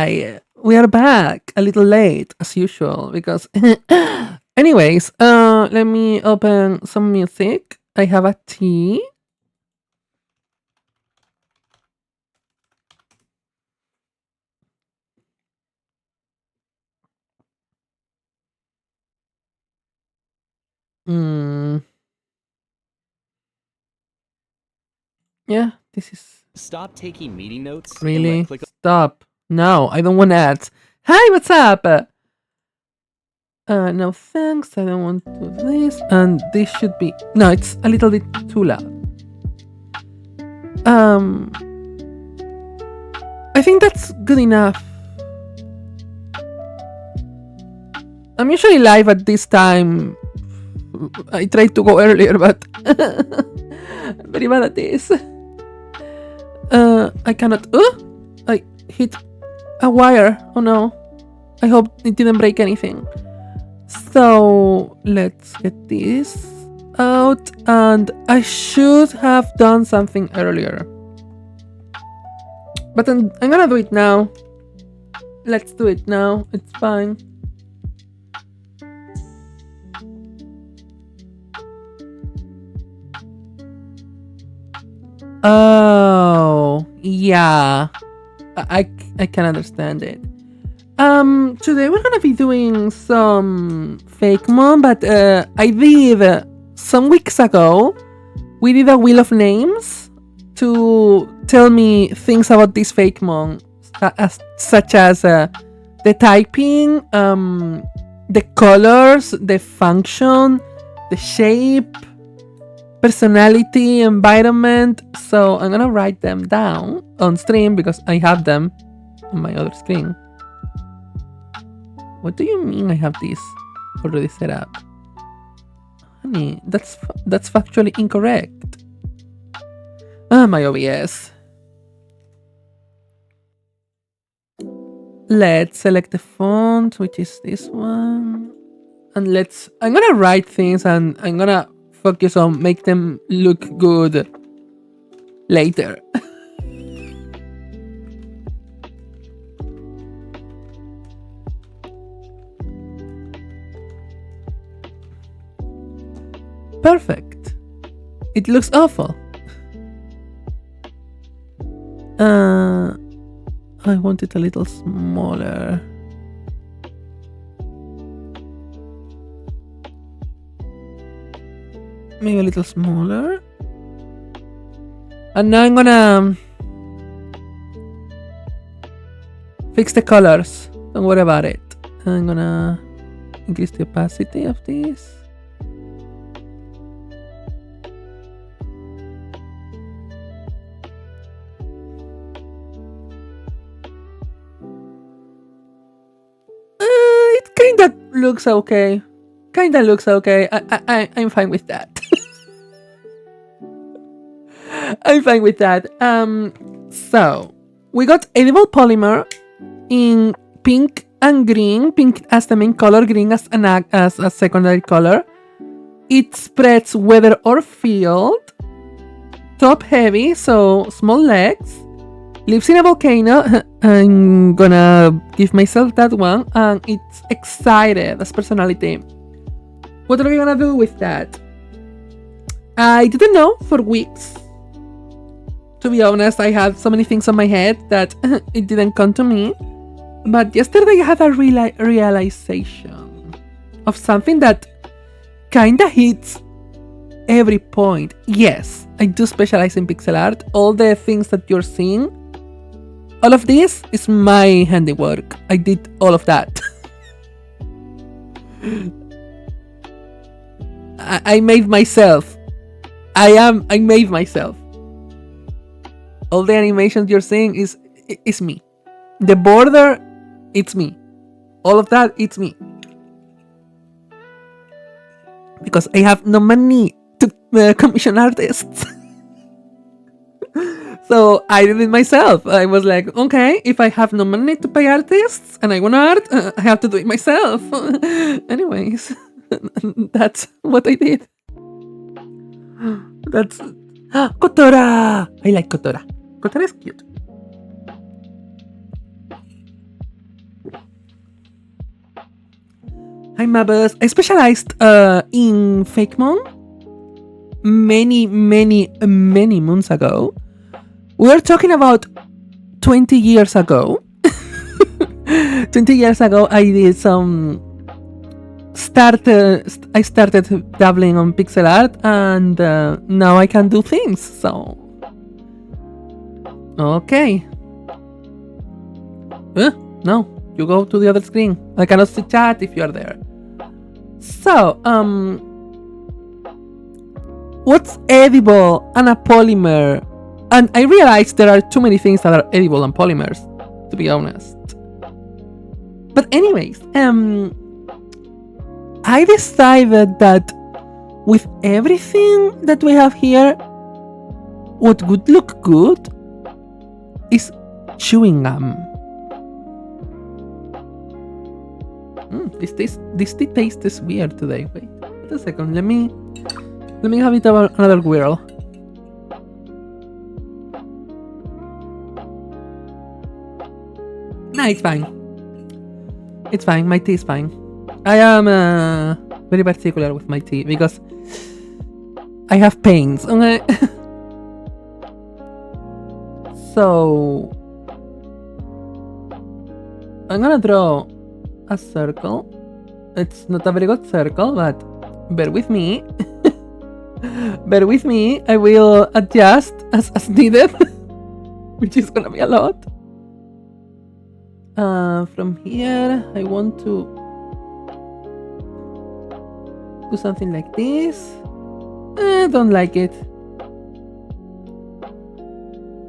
Hi, we are back a little late as usual because anyways, let me open some music. I have a tea. Mm, yeah, this is Stop taking meeting notes and really click. stop. No, I don't want ads. Hi, what's up? No thanks. I don't want to do this. And this should be no. It's a little bit too loud. Um, I think that's good enough. I'm usually live at this time. I tried to go earlier, but I'm very bad at this. I cannot. I hit a wire. Oh no. I hope it didn't break anything. So let's get this out. And I should have done something earlier. But I'm gonna do it now. Let's do it now. It's fine. Oh, yeah. I can understand it. Today we're gonna be doing some Fakemon, but I did some weeks ago. We did a wheel of names to tell me things about this Fakemon, such as the typing, the colors, the function, the shape, personality, environment. So I'm gonna write them down on stream because I have them on my other screen. What do you mean I have this already set up? Honey, that's factually incorrect. My OBS. Let's select the font, which is this one. And I'm gonna write things and I'm gonna focus on make them look good later. Perfect. It looks awful. I want it a little smaller. Maybe a little smaller. And now I'm gonna fix the colors. Don't worry about it. I'm gonna increase the opacity of this. It kinda looks okay. Kinda looks okay. I'm fine with that. I'm fine with that. So we got edible polymer in pink and green. Pink as the main color, green as a secondary color. It spreads weather or field. Top heavy, so small legs. Lives in a volcano. I'm gonna give myself that one. And it's excited. That's personality. What are we gonna do with that? I didn't know for weeks. To be honest, I had so many things on my head that it didn't come to me. But yesterday I had a realization of something that kinda hits every point. Yes, I do specialize in pixel art. All the things that you're seeing, all of this is my handiwork. I did all of that. I made myself. I made myself. All the animations you're seeing is me. The border, it's me. All of that, it's me. Because I have no money to commission artists. So I did it myself. I was like, okay, if I have no money to pay artists and I want art, I have to do it myself. Anyways, that's what I did. That's Kotora. I like Kotora. Kotora is cute. I'm a boss. I specialized in Fakemon many moons ago. We were talking about 20 years ago. 20 years ago, I did some I started dabbling on pixel art, and now I can do things. So okay. No, you go to the other screen. I cannot see chat if you are there. So what's edible and a polymer? And I realized there are too many things that are edible and polymers, to be honest. But anyways, I decided that with everything that we have here, what would look good is chewing gum. This taste is weird today. Wait a second. Let me have it about another whirl. Nah, it's fine. It's fine. My tea is fine. I am very particular with my tea because I have pains. Okay. So I'm gonna draw a circle. It's not a very good circle, but bear with me. Bear with me. I will adjust as needed, which is gonna be a lot. From here, I want to do something like this. I don't like it.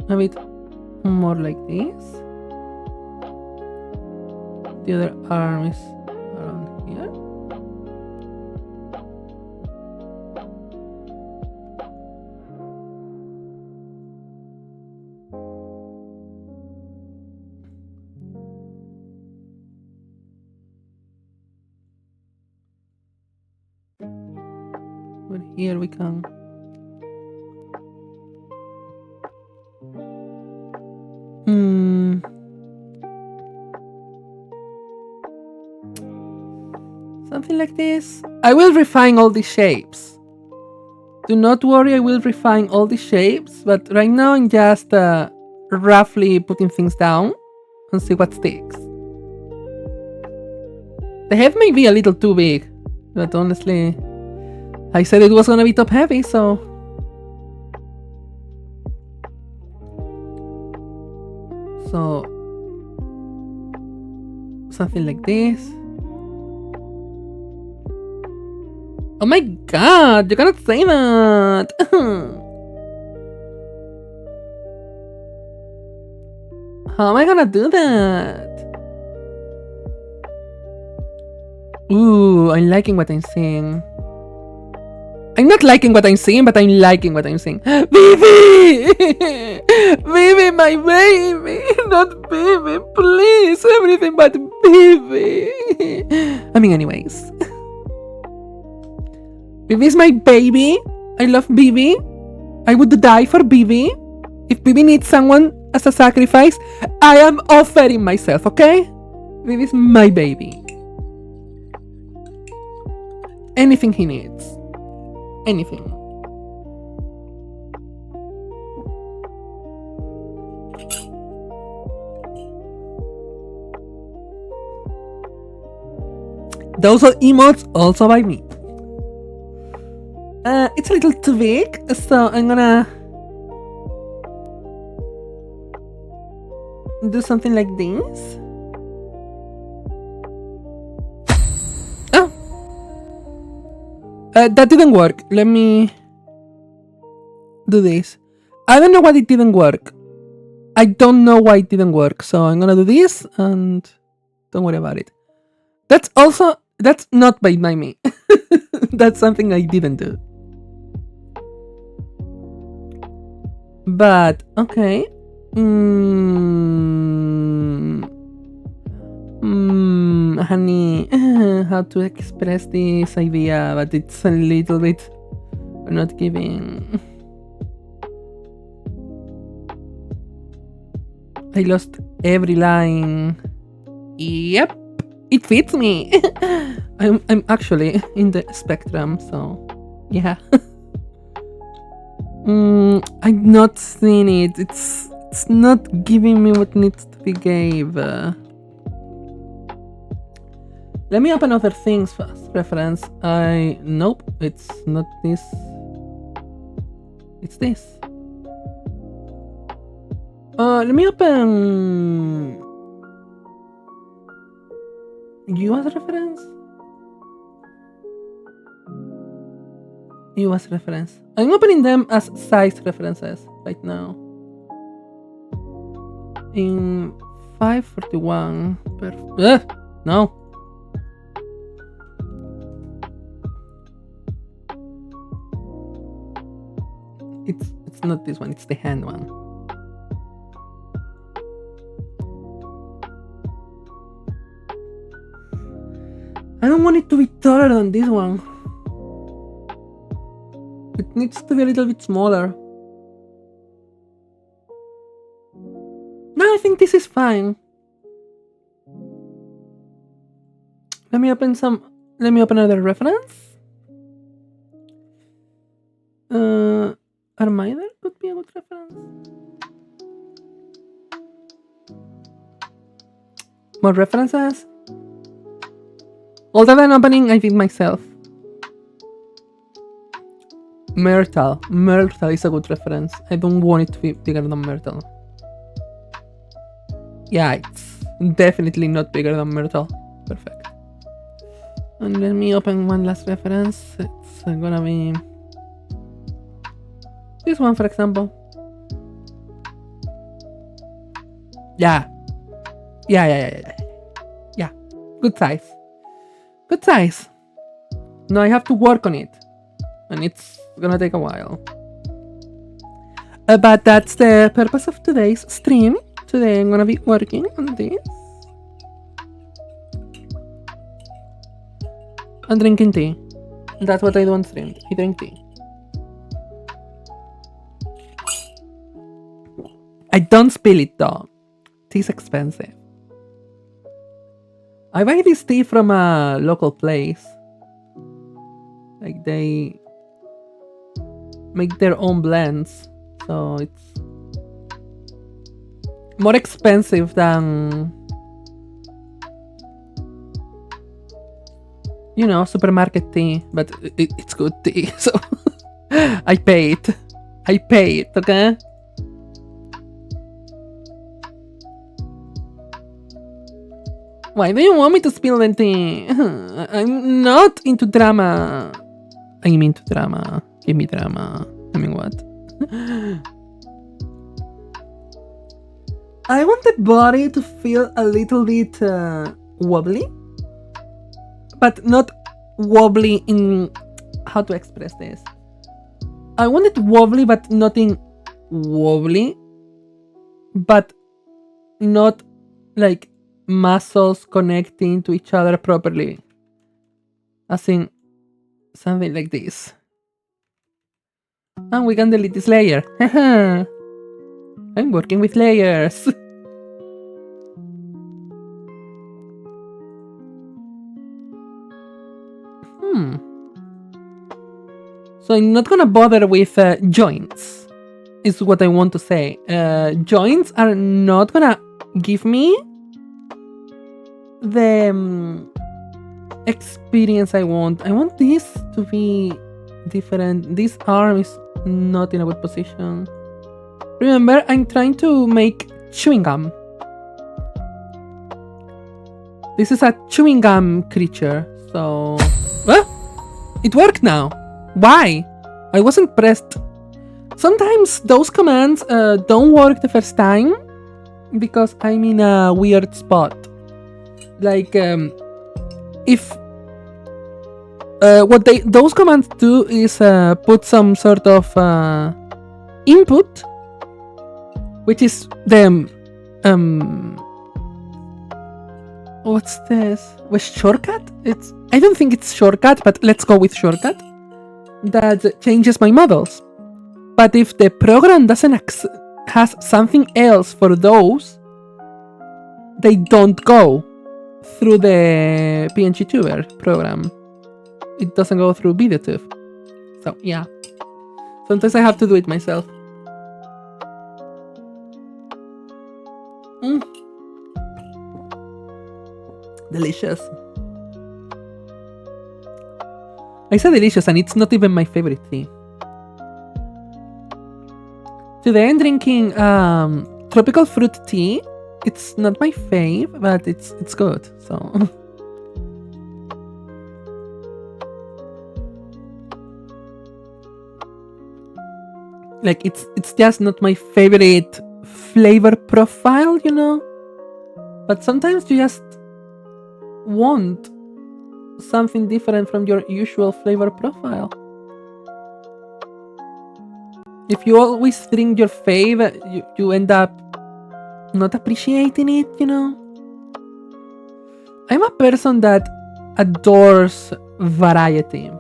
A bit more like this. The other arm is around here. But here we can something like this. I will refine all the shapes. Do not worry, I will refine all the shapes, but right now I'm just roughly putting things down and see what sticks. The head may be a little too big, but honestly, I said it was gonna be top heavy, so something like this. Oh my god, you cannot say that! How am I gonna do that? Ooh, I'm liking what I'm seeing. I'm not liking what I'm seeing, but I'm liking what I'm seeing. Vivi! Vivi, my baby! Not Vivi, please! Everything but Vivi! I mean, anyways. Vivi is my baby. I love Vivi. I would die for Vivi. If Vivi needs someone as a sacrifice, I am offering myself, okay? Vivi is my baby. Anything he needs. Anything. Those are emotes also by me. It's a little too big, so I'm gonna do something like this. Oh! That didn't work. Let me do this. I don't know why it didn't work. I don't know why it didn't work, so I'm gonna do this and don't worry about it. That's not by me. That's something I didn't do. But okay. Honey, how to express this idea, but it's a little bit not giving. I lost every line. Yep. It fits me. I'm actually in the spectrum, so yeah. I've not seen it. It's not giving me what needs to be gave. Let me open other things first. Reference. Nope. It's not this. It's this. Let me open US reference. US reference. I'm opening them as size references right now. In 541. No. It's not this one. It's the hand one. I don't want it to be taller than this one. It needs to be a little bit smaller. No, I think this is fine. Let me open another reference. Armida could be a good reference. More references. Although I'm opening, I think myself. Myrtle. Myrtle is a good reference. I don't want it to be bigger than Myrtle. Yeah, it's definitely not bigger than Myrtle. Perfect. And let me open one last reference. It's gonna be this one, for example. Yeah. Good size. Good size. Now I have to work on it. And it's gonna take a while. But that's the purpose of today's stream. Today I'm gonna be working on this. I'm drinking tea. That's what I do on stream. I drink tea. I don't spill it though. Tea's expensive. I buy this tea from a local place. Like they make their own blends, so it's more expensive than, you know, supermarket tea, but it's good tea, so I pay it, okay? Why do you want me to spill the tea? I'm not into drama. I'm into drama. Give me drama. I mean, what? I want the body to feel a little bit wobbly. But not wobbly in... How to express this? I want it wobbly, but not in wobbly. But not like muscles connecting to each other properly. As in something like this. And we can delete this layer. I'm working with layers. So I'm not gonna bother with joints, is what I want to say. Joints are not gonna give me the experience I want. I want this to be different. This arm is not in a good position. Remember, I'm trying to make chewing gum. This is a chewing gum creature, so... It worked now! Why? I wasn't pressed. Sometimes those commands don't work the first time because I'm in a weird spot. Like, if what those commands do is put some sort of input, which is the what's this? Was shortcut? I don't think it's shortcut, but let's go with shortcut. That changes my models. But if the program doesn't has something else for those, they don't go. through the PNG Tuber program. It doesn't go through VideoTube. So yeah. Sometimes I have to do it myself. Delicious. I said delicious and it's not even my favorite tea. Today I'm drinking tropical fruit tea. It's not my fave, but it's good. So like it's just not my favorite flavor profile, you know? But sometimes you just want something different from your usual flavor profile. If you always drink your fave, you end up not appreciating it, you know? I'm a person that adores variety.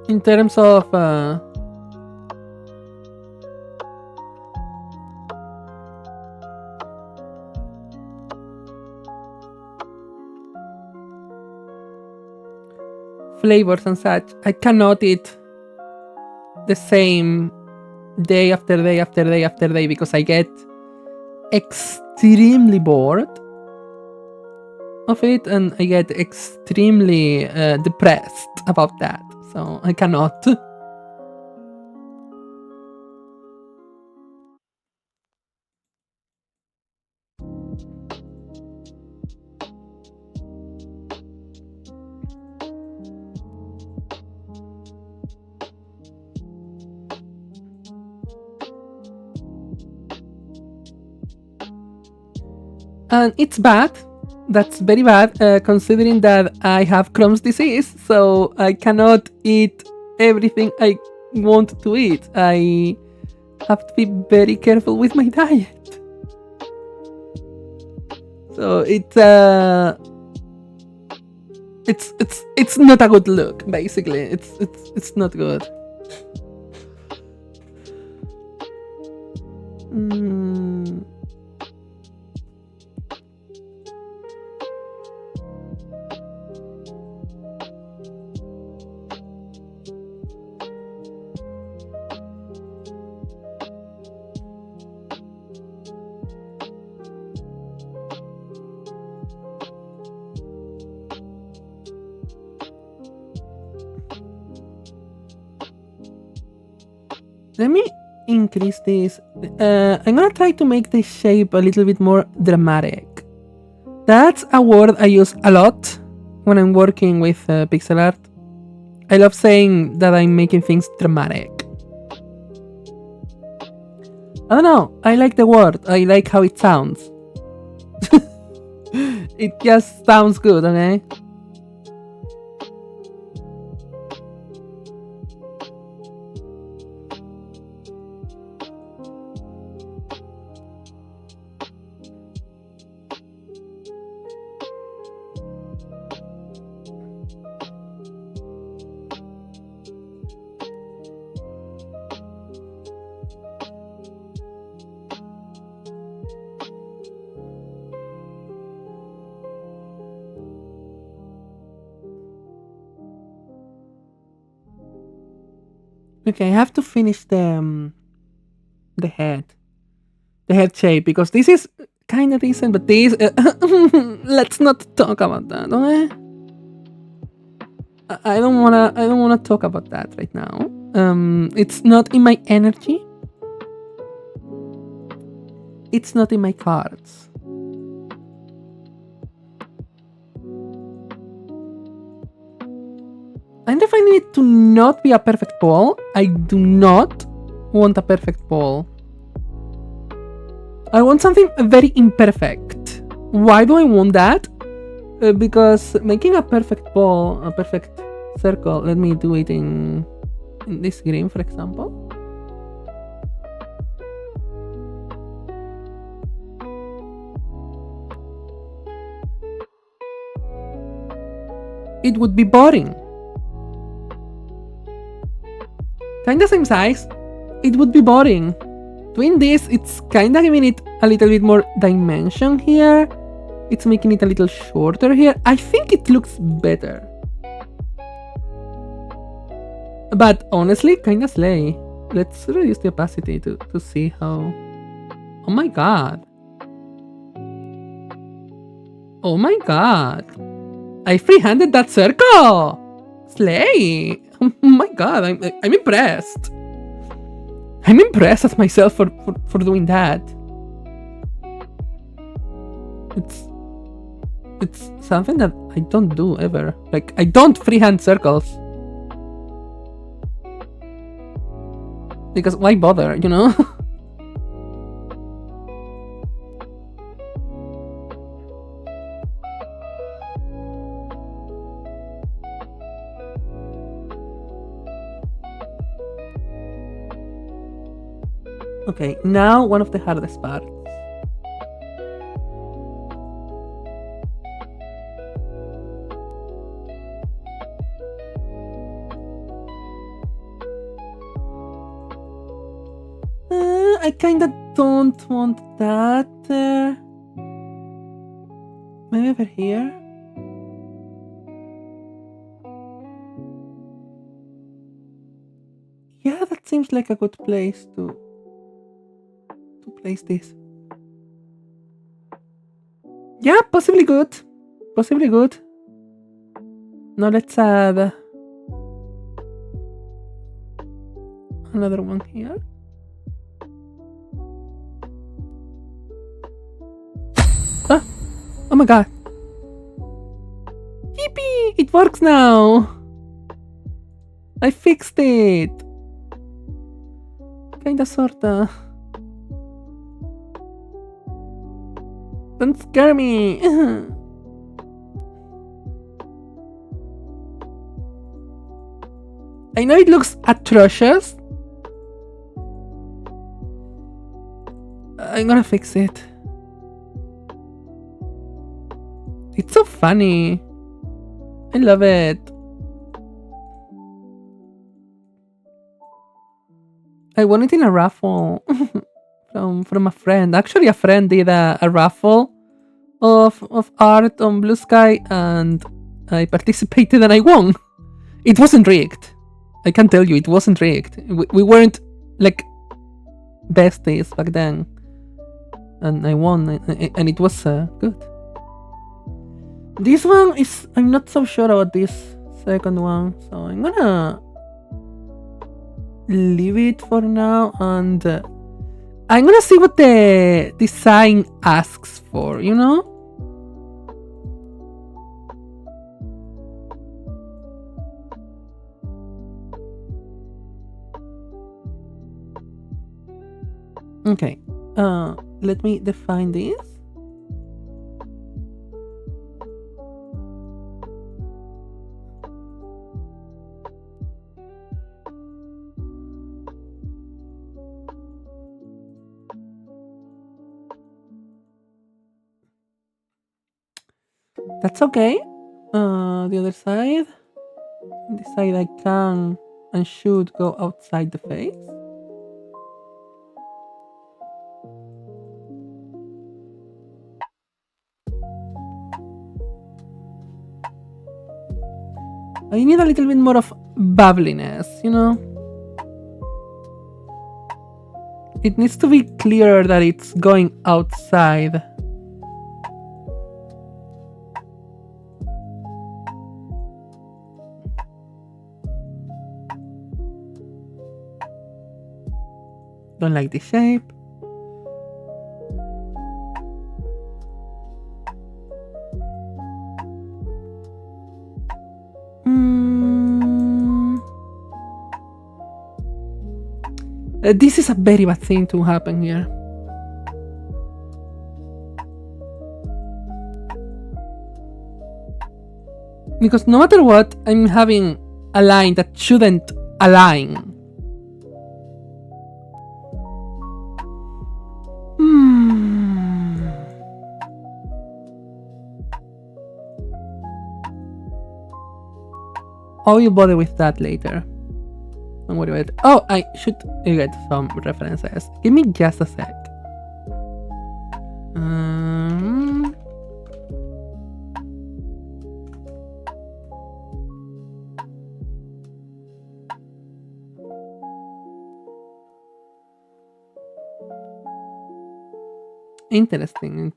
In terms of flavors and such, I cannot eat the same day after day after day after day because I get extremely bored of it and I get extremely depressed about that. So I cannot. And it's bad. That's very bad, considering that I have Crohn's disease, so I cannot eat everything I want to eat. I have to be very careful with my diet. So it's not a good look. Basically, it's not good. Let me increase this. I'm gonna try to make the shape a little bit more dramatic. That's a word I use a lot when I'm working with pixel art. I love saying that I'm making things dramatic. I don't know. I like the word. I like how it sounds. It just sounds good, okay? Okay, I have to finish the head shape because this is kind of decent, but this let's not talk about that, okay? I don't wanna talk about that right now. It's not in my energy. It's not in my cards. I'm defining it to not be a perfect ball. I do not want a perfect ball. I want something very imperfect. Why do I want that? Because making a perfect ball, a perfect circle, let me do it in this green, for example. It would be boring. kinda same size, it would be boring. Doing this, it's kinda giving it a little bit more dimension here. It's making it a little shorter here. I think it looks better. But honestly, kinda slay. Let's reduce the opacity to see how... Oh my god. Oh my god. I free-handed that circle! Slay! Oh my god, I'm impressed. I'm impressed at myself for doing that. It's something that I don't do ever. Like, I don't freehand circles. Because why bother, you know? Okay, now one of the hardest parts. I kinda don't want that there. Maybe over here? Yeah, that seems like a good place to place this. Yeah, possibly good. Possibly good. Now let's add another one here. Ah! Oh my god. Yippee! It works now! I fixed it! Kinda sorta. Don't scare me! I know it looks atrocious. I'm gonna fix it. It's so funny. I love it. I won it in a raffle from a friend. Actually, a friend did a raffle of art on Blue Sky, and I participated and I won. It wasn't rigged. I can tell you, it wasn't rigged. We weren't like besties back then, and I won, and it was good. This one is... I'm not so sure about this second one, so I'm gonna leave it for now, and I'm gonna see what the design asks for, you know? Okay, let me define this. That's okay. The other side. This side I can and should go outside the face. I need a little bit more of bubbliness, you know? It needs to be clearer that it's going outside. Don't like the shape. This is a very bad thing to happen here. Because no matter what, I'm having a line that shouldn't align. I will bother with that later. Don't worry about it. Oh, I should get some references. Give me just a sec. Interesting.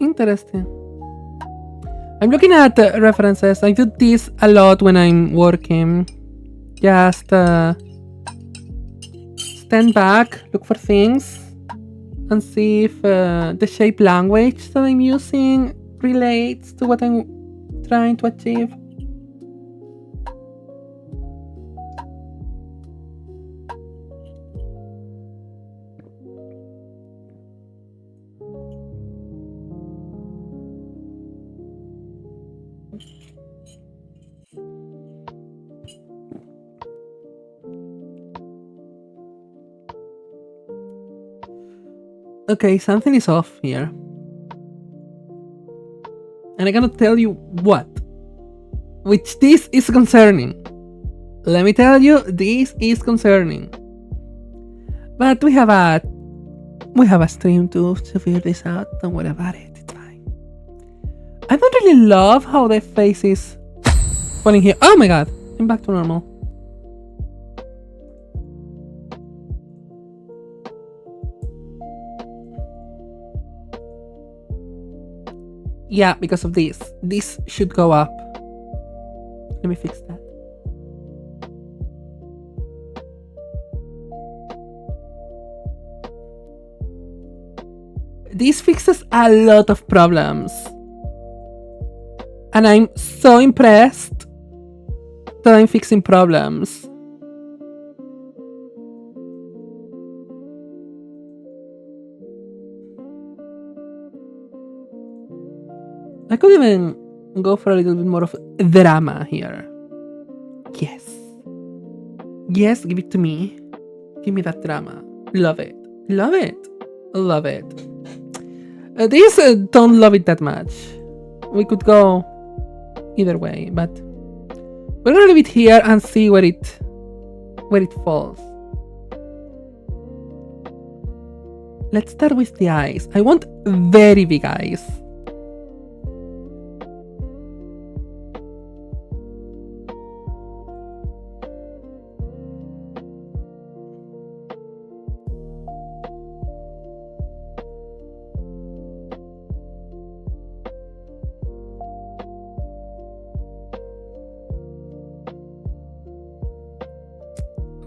Interesting. I'm looking at references. I do this a lot when I'm working. Just stand back, look for things, and see if the shape language that I'm using relates to what I'm trying to achieve. Okay, something is off here. And I cannot tell you what. Which this is concerning. Let me tell you, this is concerning. But we have a stream to figure this out. Don't worry about it. It's fine. I don't really love how the face is falling here. Oh my god. I'm back to normal. Yeah, because of this. This should go up. Let me fix that. This fixes a lot of problems. And I'm so impressed that I'm fixing problems. I could even go for a little bit more of drama here. Yes. Yes, give it to me. Give me that drama. Love it. Love it. Love it. These don't love it that much. We could go either way, but we're gonna leave it here and see where it falls. Let's start with the eyes. I want very big eyes.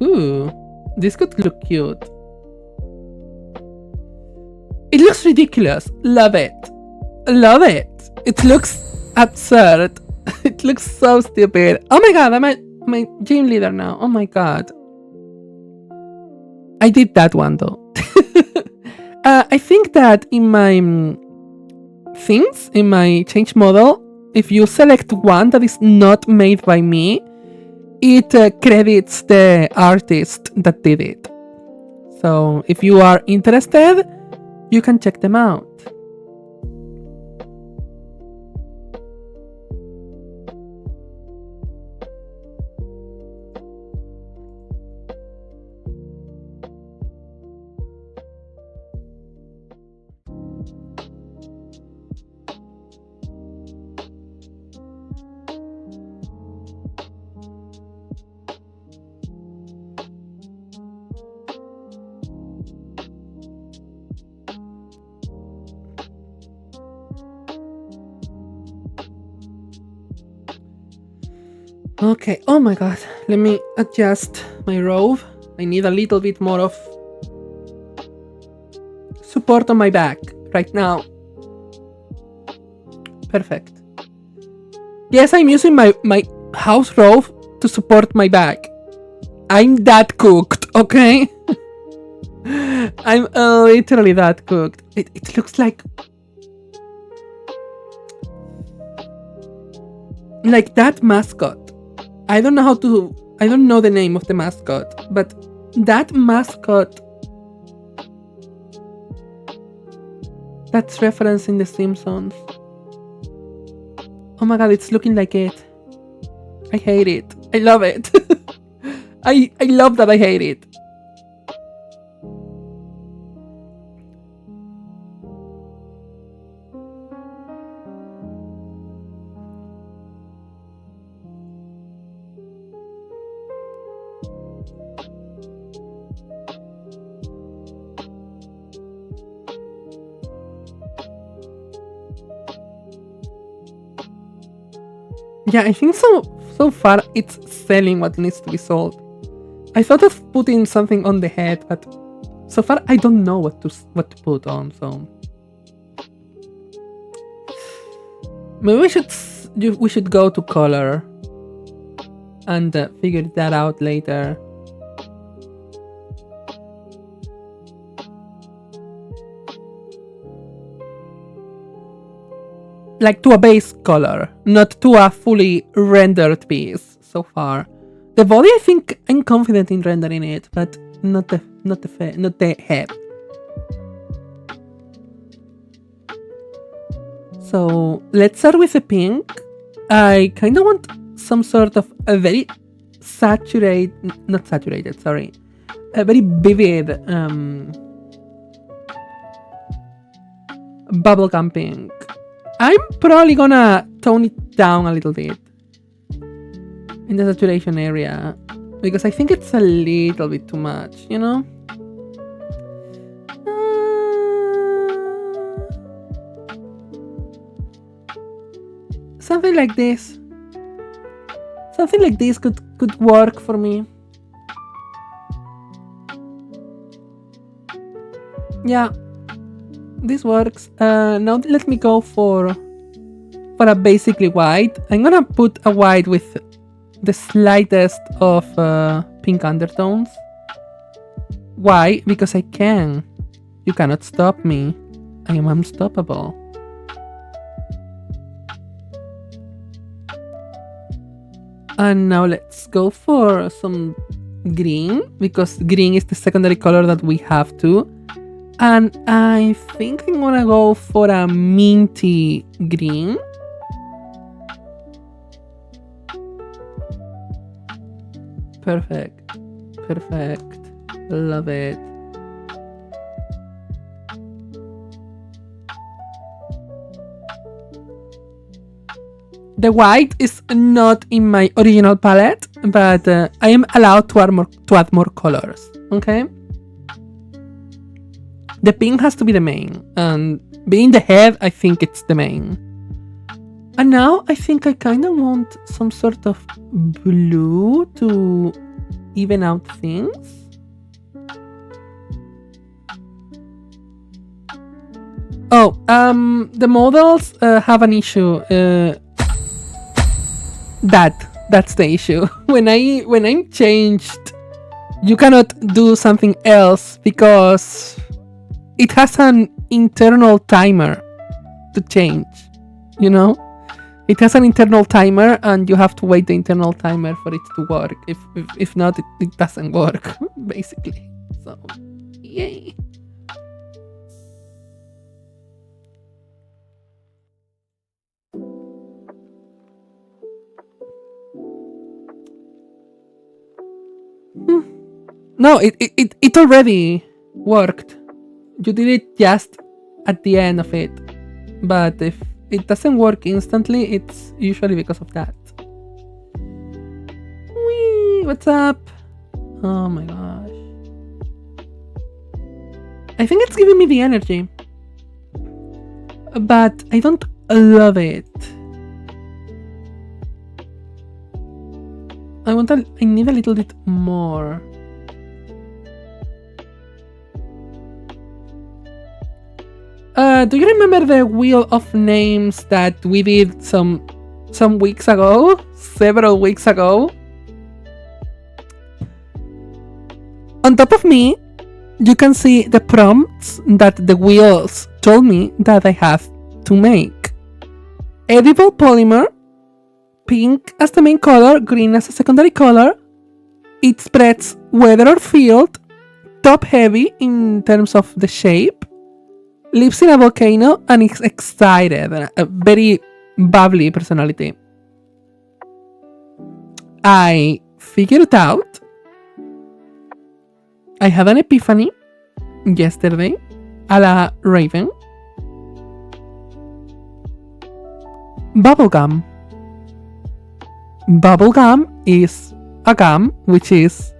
Ooh, this could look cute. It looks ridiculous. Love it. Love it. It looks absurd. It looks so stupid. Oh my god, I'm a gym leader now. Oh my god. I did that one though. I think that in my things, in my change model, if you select one that is not made by me, it credits the artist that did it. So if you are interested, you can check them out. Okay, oh my god, let me adjust my robe. I need a little bit more of support on my back right now. Perfect. Yes, I'm using my house robe to support my back. I'm that cooked, okay? I'm literally that cooked. It looks like that mascot. I don't know the name of the mascot, but that mascot that's referencing The Simpsons. Oh my god, it's looking like it. I hate it. I love it. I love that I hate it. Yeah, I think so far it's selling what needs to be sold. I thought of putting something on the head, but so far I don't know what to put on, so maybe we should go to color and figure that out later. Like to a base color, not to a fully rendered piece so far. The body, I think I'm confident in rendering it, but not the head. So let's start with the pink. I kind of want some sort of a very a very vivid bubblegum pink. I'm probably gonna tone it down a little bit in the saturation area because I think it's a little bit too much, you know? Something like this. Something like this could work for me. Yeah. This works. Now let me go for a basically white. I'm gonna put a white with the slightest of pink undertones. Why? Because I can. You cannot stop me. I am unstoppable. And now let's go for some green, because green is the secondary color that we have too. And I think I'm gonna go for a minty green. Perfect. Perfect. Love it. The white is not in my original palette, but I am allowed to add more colors, okay? The pink has to be the main, and being the head, I think it's the main. And now I think I kind of want some sort of blue to even out things. Oh, the models have an issue. That's the issue. When I'm changed, you cannot do something else because it has an internal timer to change, you know? It has an internal timer and you have to wait the internal timer for it to work. If not, it doesn't work, basically. So, yay. No, it already worked. You did it just at the end of it. But if it doesn't work instantly, it's usually because of that. Whee! What's up? Oh my gosh. I think it's giving me the energy. But I don't love it. I need a little bit more. Do you remember the wheel of names that we did some weeks ago? Several weeks ago? On top of me, you can see the prompts that the wheels told me that I have to make. Edible polymer, pink as the main color, green as a secondary color. It spreads weather or field, top heavy in terms of the shape, lives in a volcano, and is excited, a very bubbly personality. I figured it out. I had an epiphany yesterday a la Raven. Bubblegum. Bubblegum is a gum which is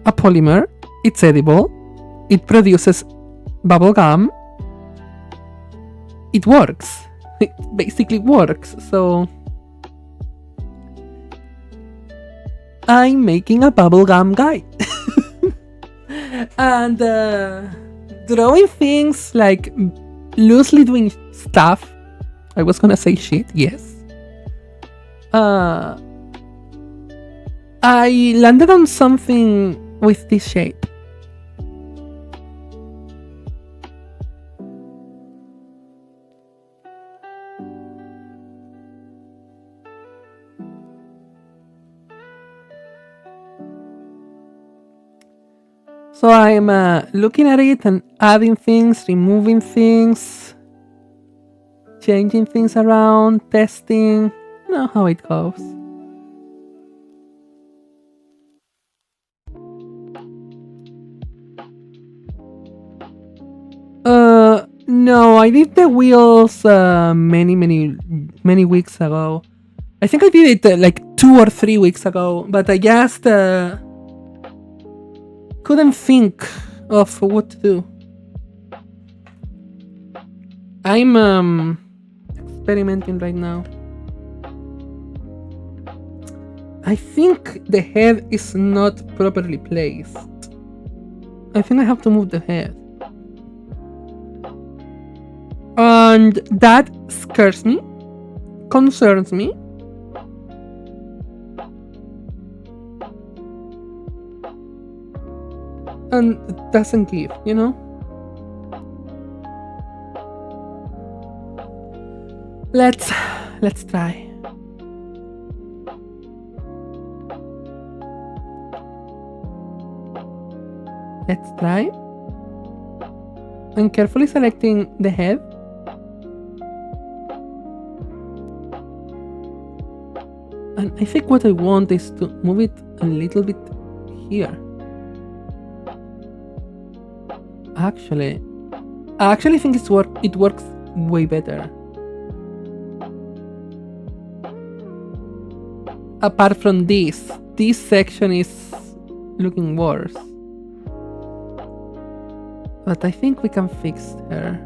a polymer. It's edible. It produces bubblegum. It works. It basically works. So I'm making a bubblegum guy. And drawing things, like loosely doing stuff. I was gonna say shit, yes. I landed on something with this shape. So I'm looking at it and adding things, removing things, changing things around, testing. You know how it goes. No, I did the wheels many weeks ago. I think I did it like 2 or 3 weeks ago, but I just couldn't think of what to do. I'm experimenting right now. I think the head is not properly placed. I think I have to move the head. And that scares me, concerns me. And it doesn't give, you know? Let's try. Let's try. I'm carefully selecting the head. And I think what I want is to move it a little bit here. I actually think it works way better. Apart from this section is looking worse. But I think we can fix her.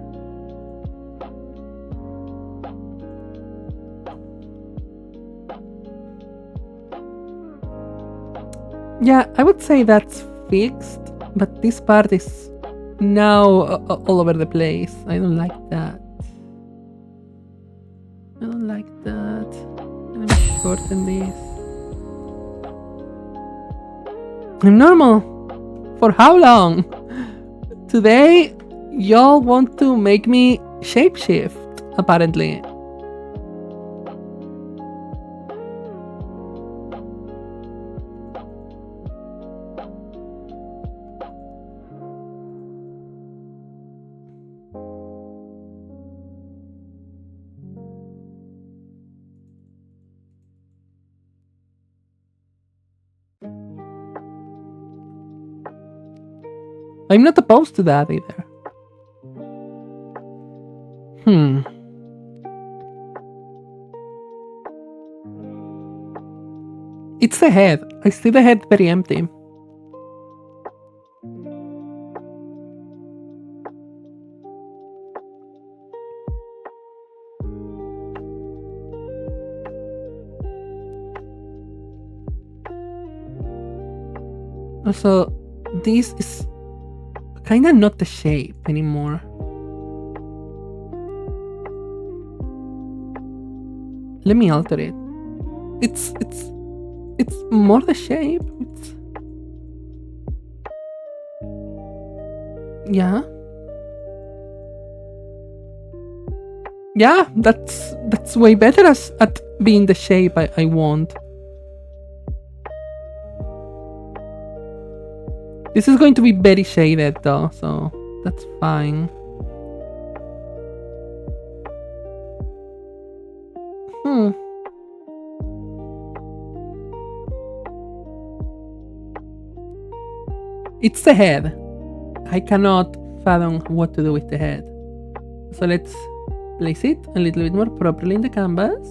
Yeah, I would say that's fixed, but this part is now all over the place. I don't like that. Let me shorten this. I'm normal. For how long? Today, y'all want to make me shapeshift, apparently. I'm not opposed to that either. It's the head. I see the head very empty. Also, this is kinda not the shape anymore. Let me alter it. It's more the shape. Yeah. Yeah, that's way better as at being the shape I want. This is going to be very shaded though, so that's fine. Hmm. It's the head. I cannot fathom what to do with the head. So let's place it a little bit more properly in the canvas.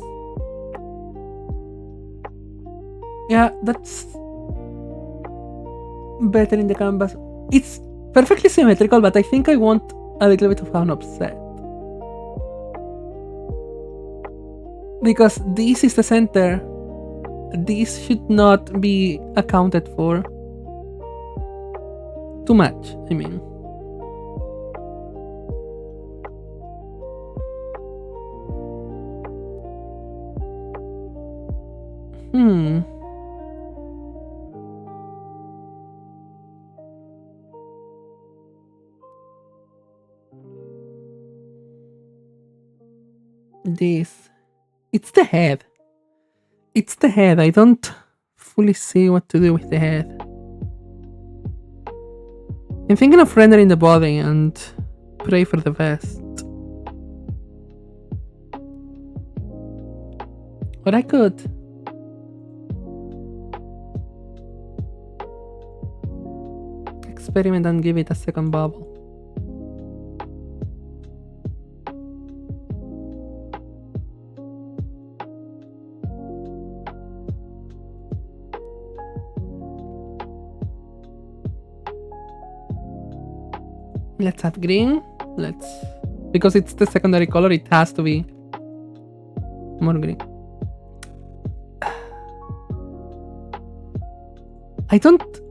Yeah, that's better in the canvas. It's perfectly symmetrical, but I think I want a little bit of an offset. Because this is the center. This should not be accounted for. Too much, I mean. Hmm. This. It's the head. It's the head. I don't fully see what to do with the head. I'm thinking of rendering the body and pray for the best. But I could. Experiment and give it a second bubble. Let's add green. Because it's the secondary color, it has to be more green. I don't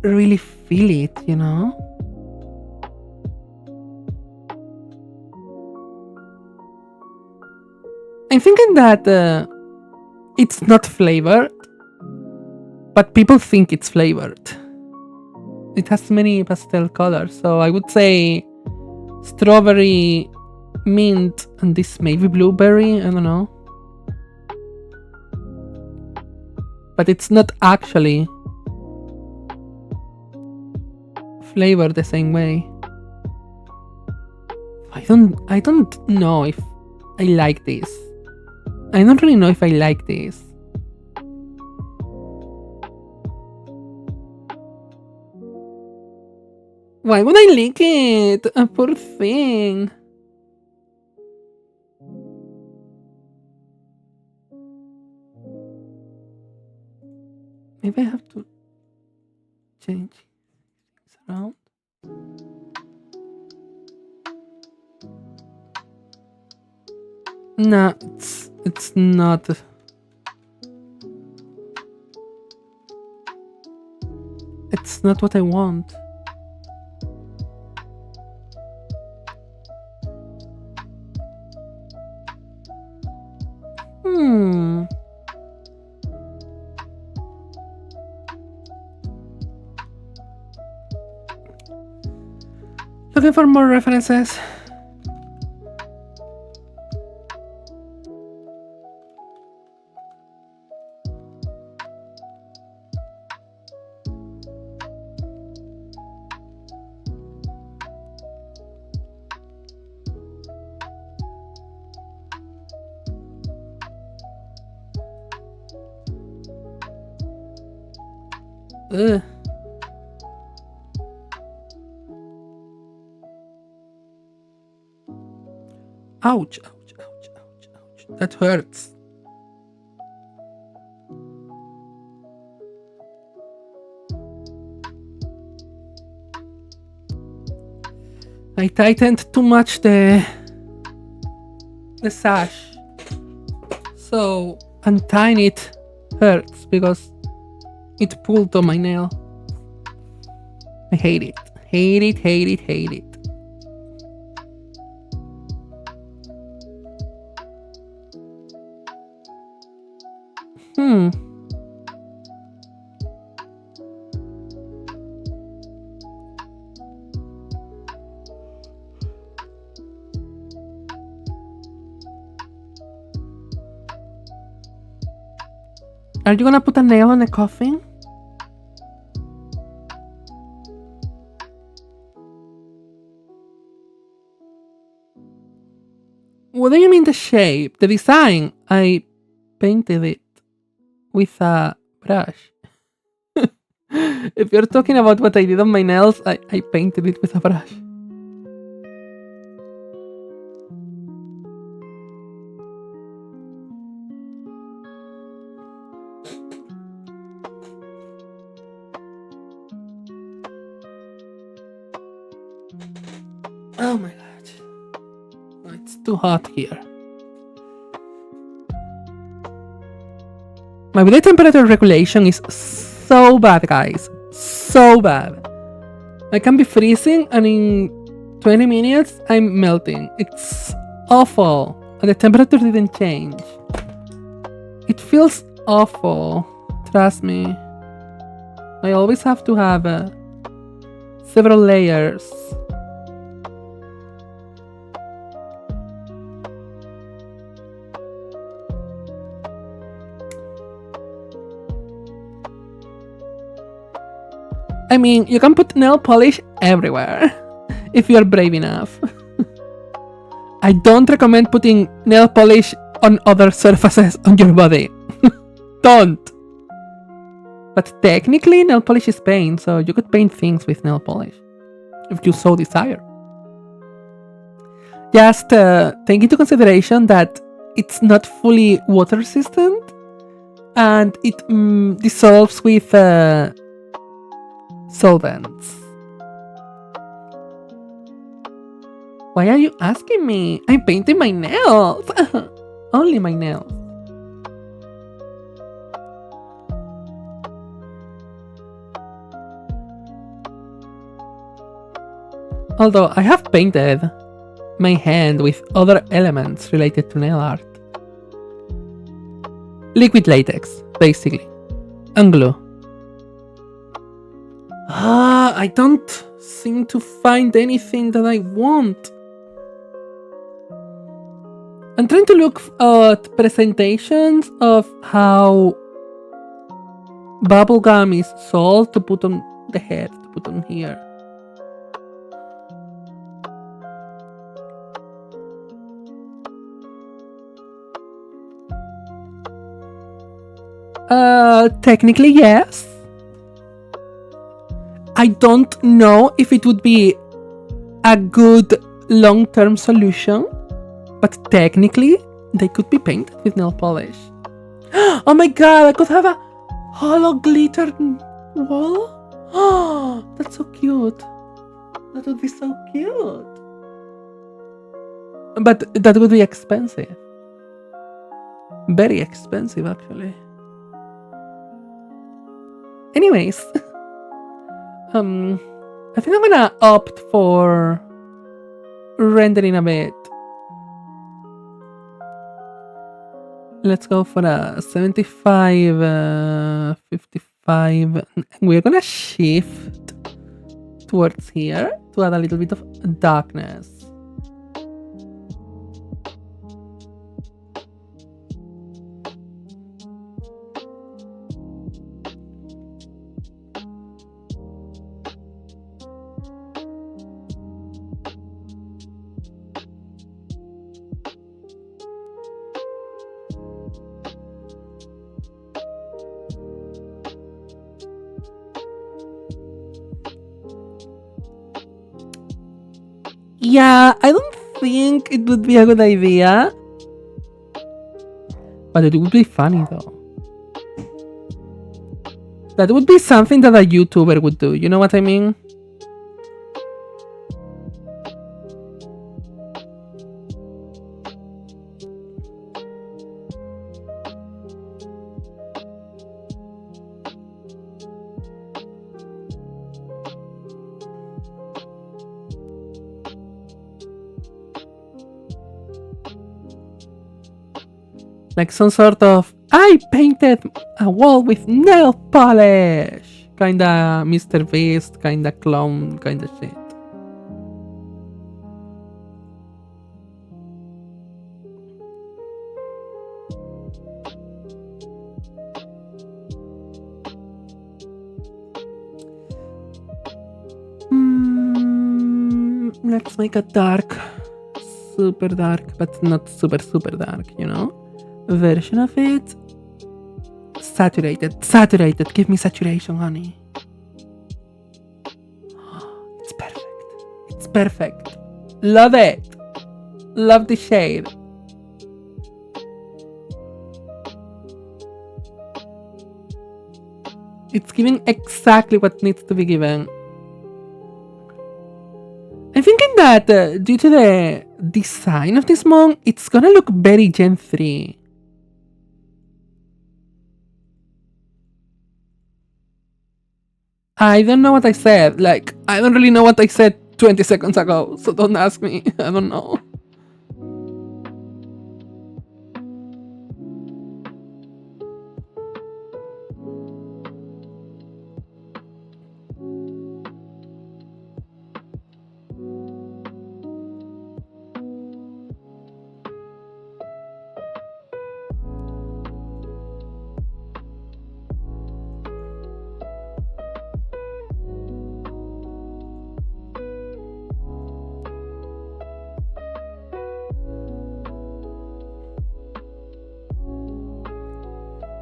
really feel it, you know? I'm thinking that it's not flavored, but people think it's flavored. It has many pastel colors, so I would say strawberry, mint, and this maybe blueberry, I don't know. But it's not actually flavored the same way. I don't know if I like this. I don't really know if I like this. Why would I lick it? A poor thing. Maybe I have to change things around. No, it's not. It's not what I want. Looking for more references. Ugh. Ouch, ouch, ouch, ouch, ouch. That hurts. I tightened too much the sash. So untying it hurts because it pulled on my nail. I hate it. Hate it, hate it, hate it. Are you gonna put a nail on the coffin? What do you mean the shape? The design? I painted it with a brush. If you're talking about what I did on my nails, I painted it with a brush. Oh my god. Oh, it's too hot here. My body temperature regulation is so bad, guys. So bad. I can be freezing and in 20 minutes I'm melting. It's awful. And the temperature didn't change. It feels awful. Trust me. I always have to have several layers. I mean, you can put nail polish everywhere if you're brave enough. I don't recommend putting nail polish on other surfaces on your body. Don't! But technically, nail polish is paint, so you could paint things with nail polish if you so desire. Just take into consideration that it's not fully water resistant and it dissolves with solvents. Why are you asking me? I'm painting my nails. Only my nails. Although I have painted my hand with other elements related to nail art. Liquid latex, basically. And glue. I don't seem to find anything that I want. I'm trying to look at presentations of how bubblegum is sold to put on the head, to put on here. Technically, yes. I don't know if it would be a good long-term solution, but technically, they could be painted with nail polish. Oh my god, I could have a hollow glitter wall? Oh, that's so cute. That would be so cute. But that would be expensive. Very expensive, actually. Anyways, I think I'm gonna opt for rendering a bit. Let's go for a 75, 55. We're gonna shift towards here to add a little bit of darkness. Yeah, I don't think it would be a good idea. But it would be funny though. That would be something that a YouTuber would do, you know what I mean? Like some sort of, I painted a wall with nail polish! Kinda Mr. Beast, kinda clown, kinda shit. Let's make a dark, super dark, but not super, super dark, version of it. Saturated, saturated. Give me saturation, honey. It's perfect. It's perfect. Love it. Love the shade. It's giving exactly what needs to be given. I'm thinking that due to the design of this monk, it's gonna look very Gen 3. I don't know what I said. Like, I don't really know what I said 20 seconds ago, so don't ask me. I don't know.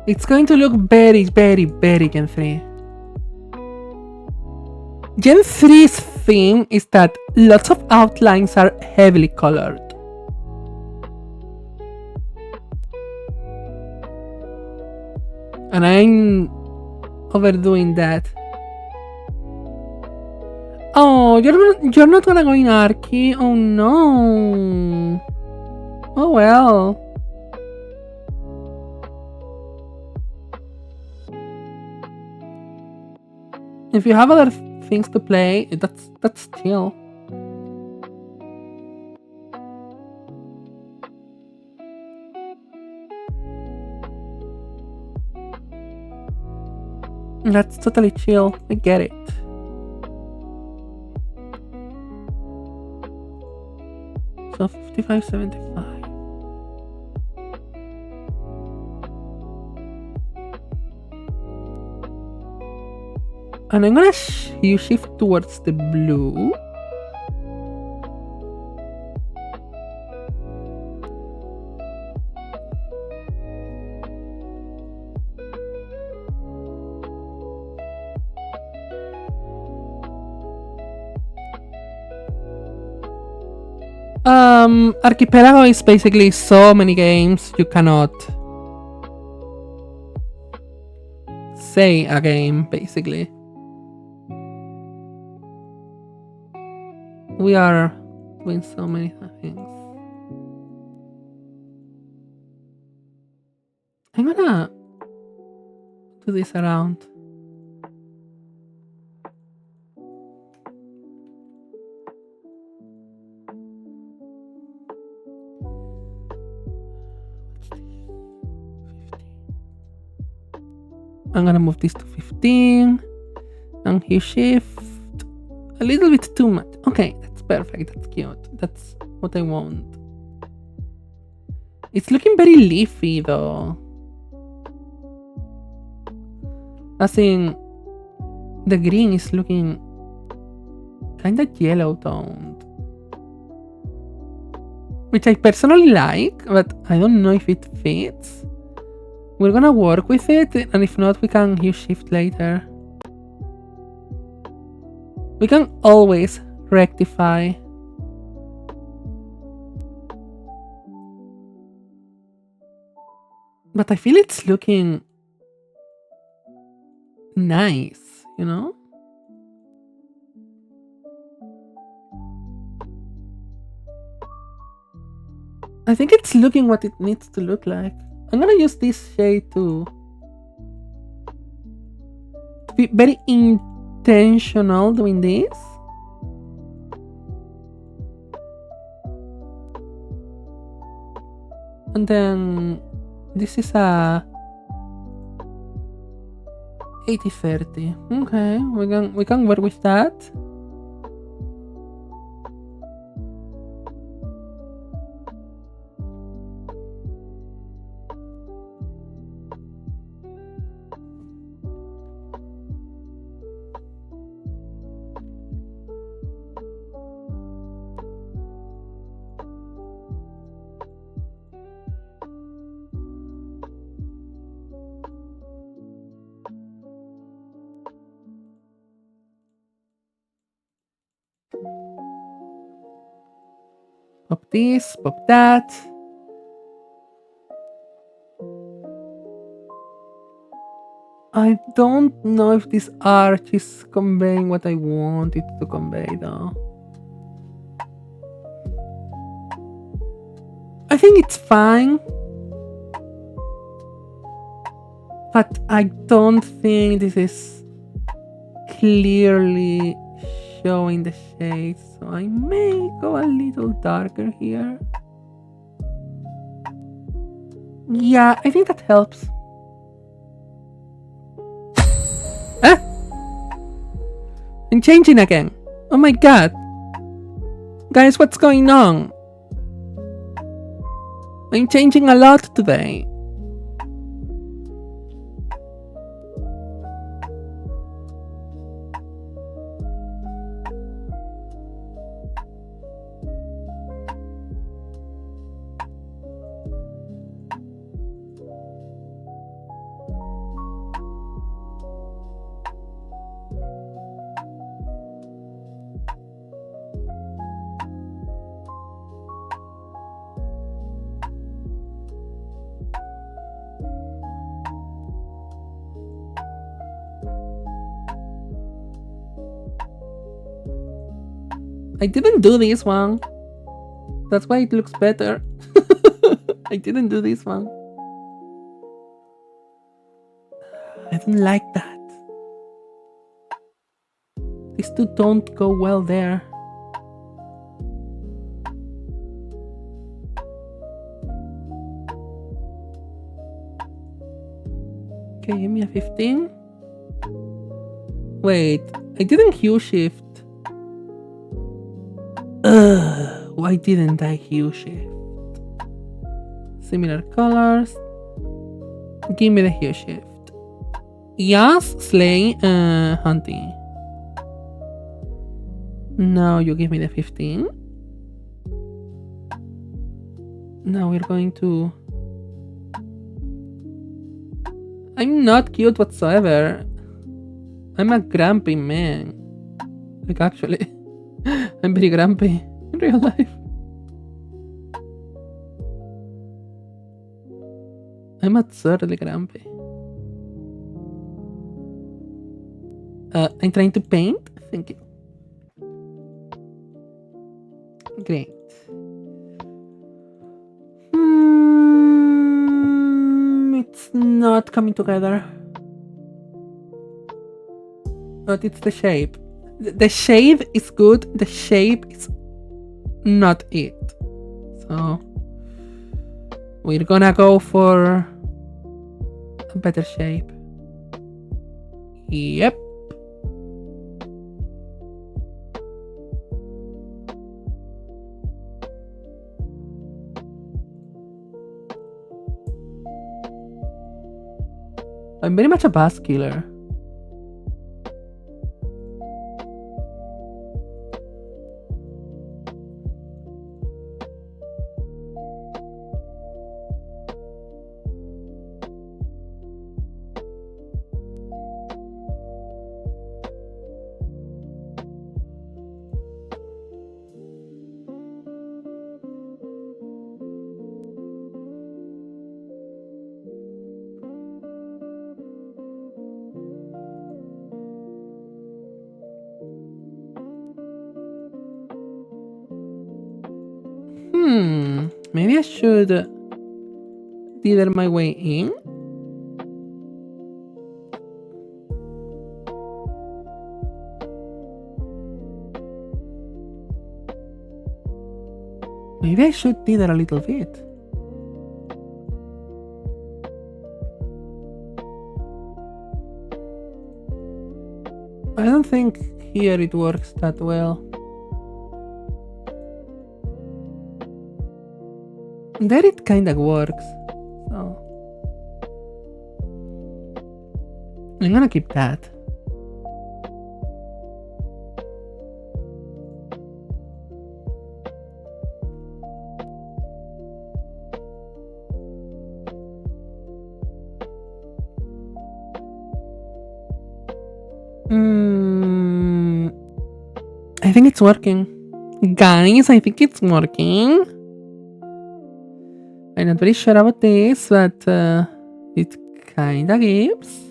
It's going to look very, very, very Gen 3. Gen 3's thing is that lots of outlines are heavily colored. And I'm overdoing that. Oh, you're not gonna go in Archie? Oh no. Oh well. If you have other things to play, that's chill. That's totally chill. I get it. So 55.75. And I'm gonna shift towards the blue. Archipelago is basically so many games you cannot say a game, basically. We are doing so many things. I'm gonna do this around. I'm gonna move this to 15. And here shift a little bit too much. Okay, that's perfect. That's cute. That's what I want. It's looking very leafy though. As in, the green is looking kind of yellow toned. Which I personally like, but I don't know if it fits. We're gonna work with it, and if not, we can use shift later. We can always rectify. But I feel it's looking nice, you know? I think it's looking what it needs to look like. I'm gonna use this shade to be very intentional doing this. And then this is a 80-30. Okay, we can work with that. Pop this, pop that. I don't know if this arch is conveying what I want it to convey though. I think it's fine. But I don't think this is clearly showing the shades, so I may go a little darker here. Yeah, I think that helps. Ah! I'm changing again. Oh my god. Guys, what's going on? I'm changing a lot today. I didn't do this one. That's why it looks better. I didn't do this one. I don't like that. These two don't go well there. Okay, give me a 15. Wait, I didn't hue shift. Why didn't I hue shift? Similar colors. Give me the hue shift. Yes, Slay, Hunting. Now you give me the 15. Now we're going to... I'm not cute whatsoever. I'm a grumpy man. Like, actually, I'm very grumpy in real life. I'm absurdly grumpy. I'm trying to paint. Thank you. Great. It's not coming together. But it's the shape. The shape is good. The shape is not it. So we're gonna go for a better shape. Yep. I'm very much a bass killer. Maybe I should dither my way in. Maybe I should dither a little bit. I don't think here it works that well. There it kinda works, so I'm gonna keep that. I think it's working. Guys, I think it's working. I'm not very sure about this, but it kinda gives.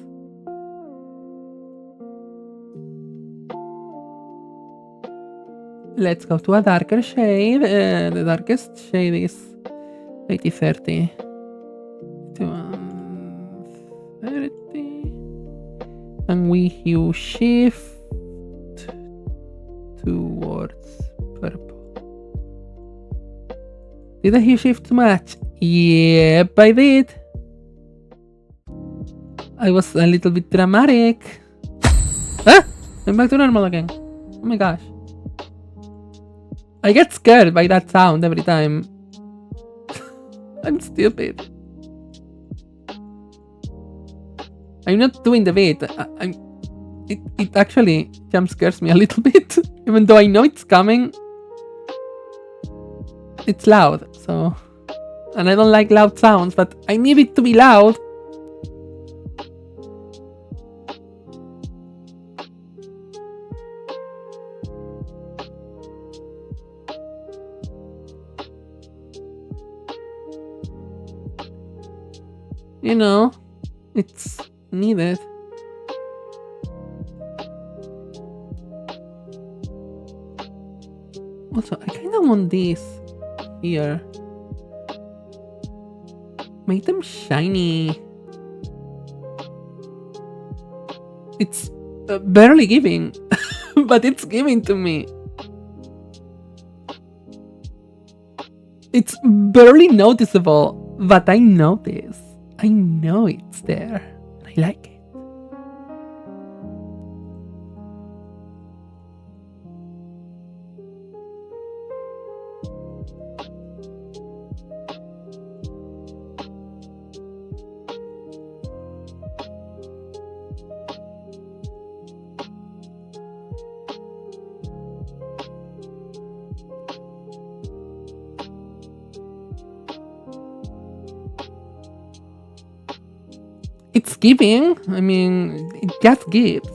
Let's go to a darker shade. The darkest shade is 8030. 30. And we hue shift towards purple. Did I hue shift too much? Yep, I did. I was a little bit dramatic. Ah! I'm back to normal again. Oh my gosh. I get scared by that sound every time. I'm stupid. I'm not doing the bait. It actually jump scares me a little bit. Even though I know it's coming. It's loud, so... And I don't like loud sounds, but I need it to be loud. You know, it's needed. Also, I kind of want this here. Make them shiny. It's barely giving, but it's giving to me. It's barely noticeable, but I notice. I know it's there. I like it. It's giving. I mean, it just gives.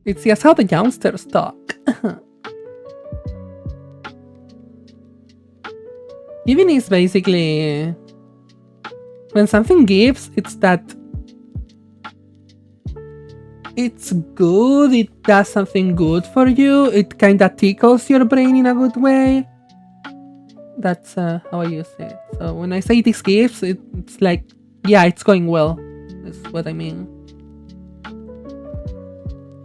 It's just how the youngsters talk. Giving is basically when something gives, it's that it's good, it does something good for you, it kinda tickles your brain in a good way. That's how I use it. So when I say this gives, it's like, yeah, it's going well. That's what I mean.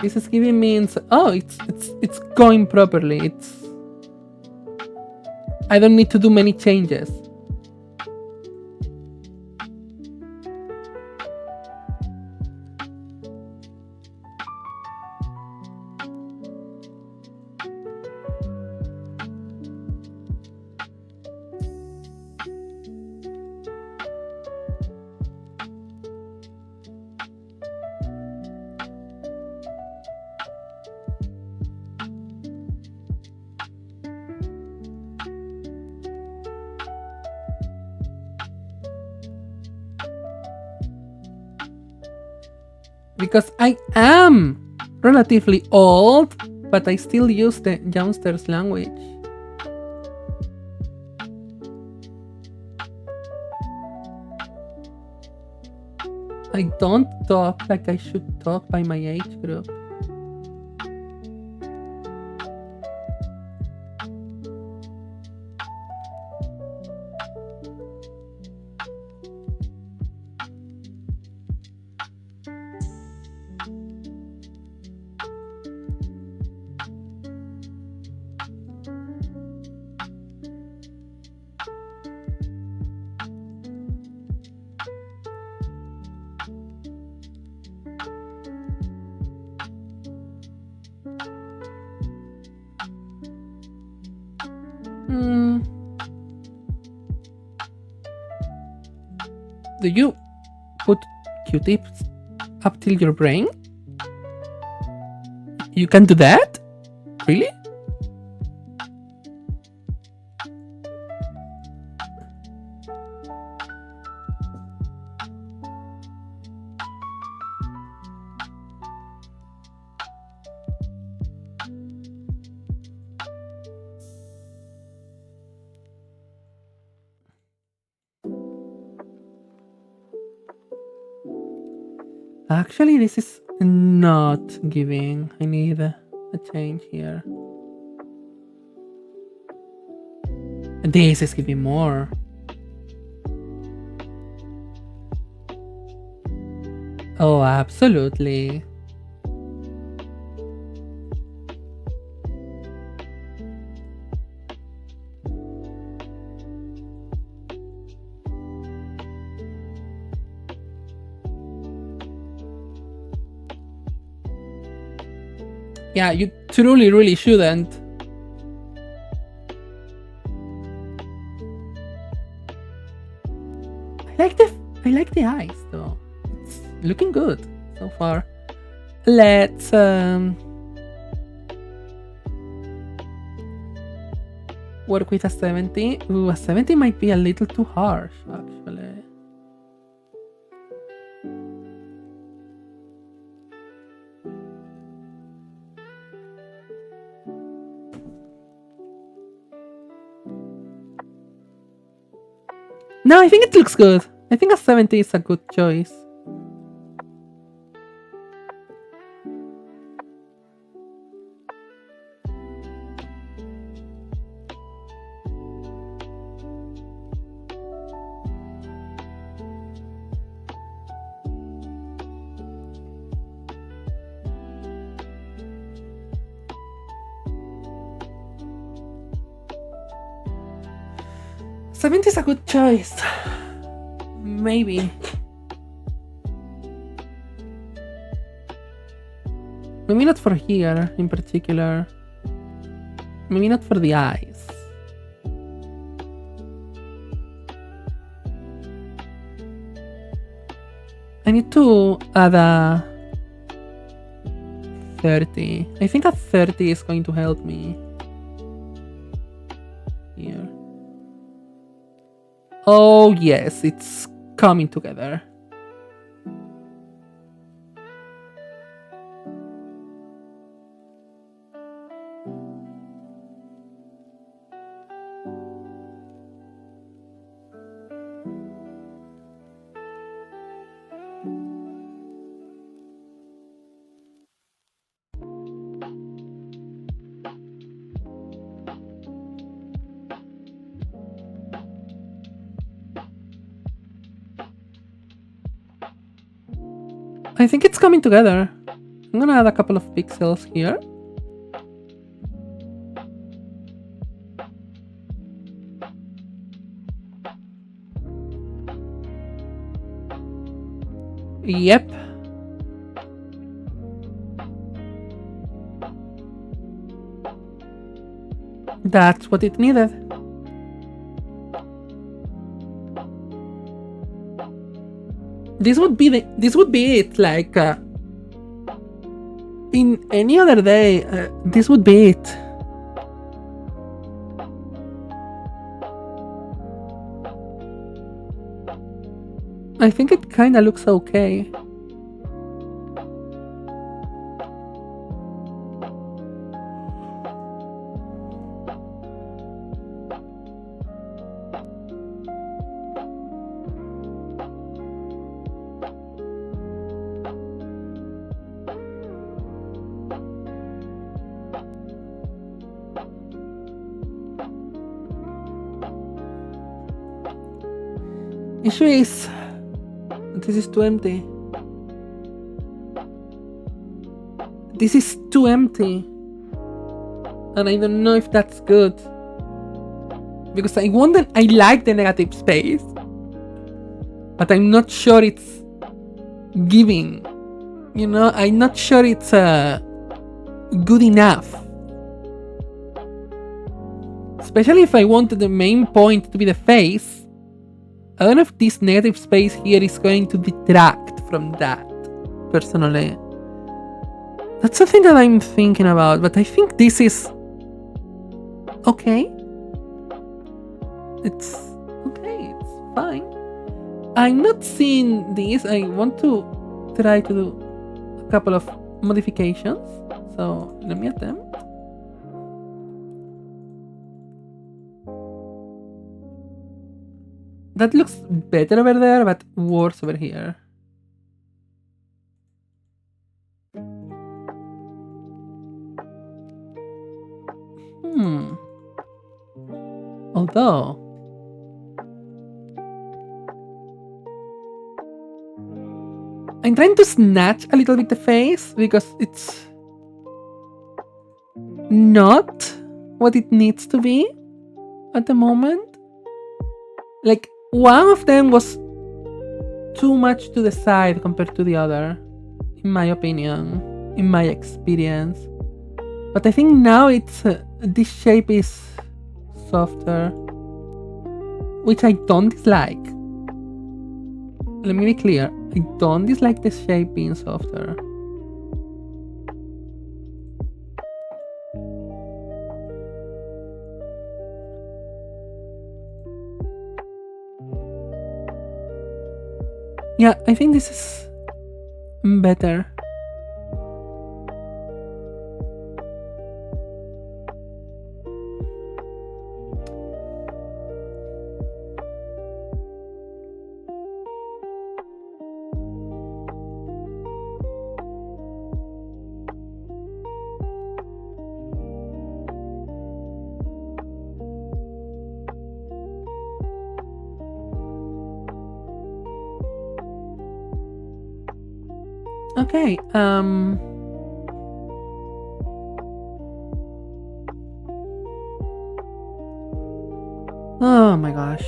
This is giving means, oh, it's going properly. I don't need to do many changes. Because I am relatively old, but I still use the youngsters language. I don't talk like I should talk by my age group. Do you put Q-tips up till your brain? You can do that? Really? Actually, this is not giving. I need a change here. This is giving more. Oh, absolutely. Yeah, you truly, really shouldn't. I like the eyes though. It's looking good so far. Let's work with a 70. Ooh, a 70 might be a little too harsh, actually. No, I think it looks good. I think a 70 is a good choice. Seventy is a good choice. Maybe. Maybe not for here in particular. Maybe not for the eyes. I need to add a 30. I think a 30 is going to help me. Here. Oh yes, it's coming together. I think it's coming together. I'm gonna add a couple of pixels here. Yep. That's what it needed. This would be it. Like in any other day, this would be it. I think it kind of looks okay. Issue is, this is too empty. This is too empty. And I don't know if that's good. Because I like the negative space. But I'm not sure it's giving. You know, I'm not sure it's good enough. Especially if I wanted the main point to be the face. I don't know if this negative space here is going to detract from that. personally. That's something that I'm thinking about, but I think this is okay. It's okay, it's fine. I'm not seeing this. I want to try to do a couple of modifications. So let me attempt. That looks better over there, but worse over here. Although I'm trying to snatch a little bit the face because it's not what it needs to be at the moment. Like, one of them was too much to the side compared to the other, in my opinion, in my experience. But I think now it's this shape is softer, which I don't dislike. Let me be clear, I don't dislike the shape being softer. Yeah, I think this is better. Okay, oh my gosh.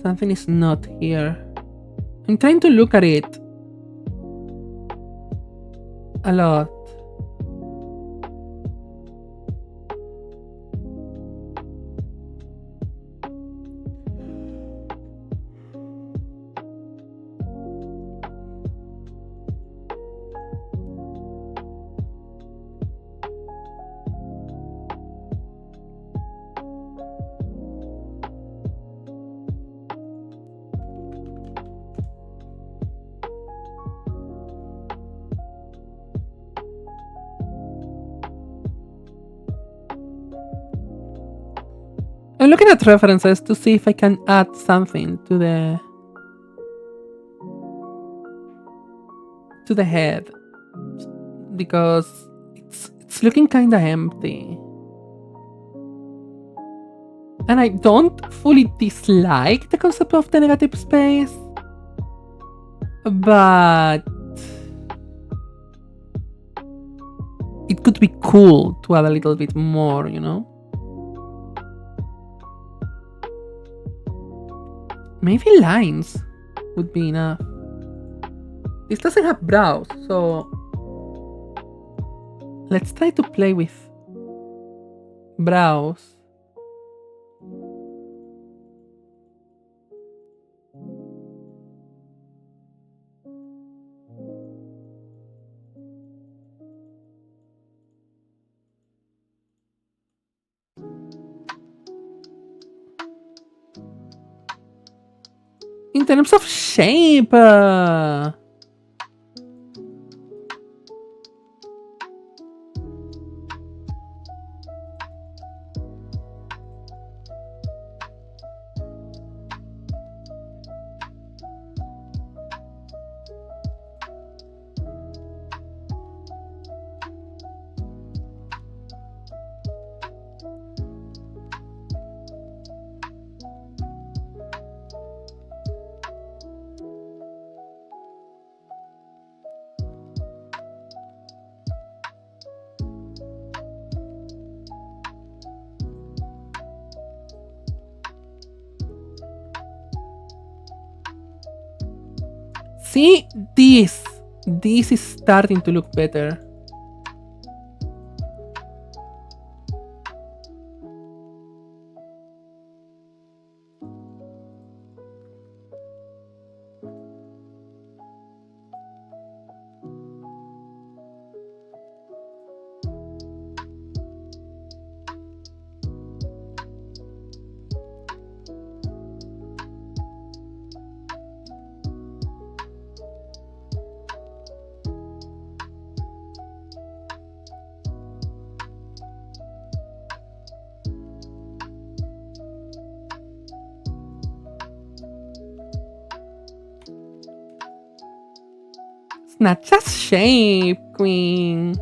Something is not here. I'm trying to look at it a lot. I'm looking at references to see if I can add something to the head, because it's looking kind of empty. And I don't fully dislike the concept of the negative space, but it could be cool to add a little bit more, you know? Maybe lines would be enough. This doesn't have brows, so let's try to play with brows. In terms of shape, See, this is starting to look better. Snatch a shape, queen.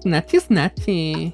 Snatchy, snatchy.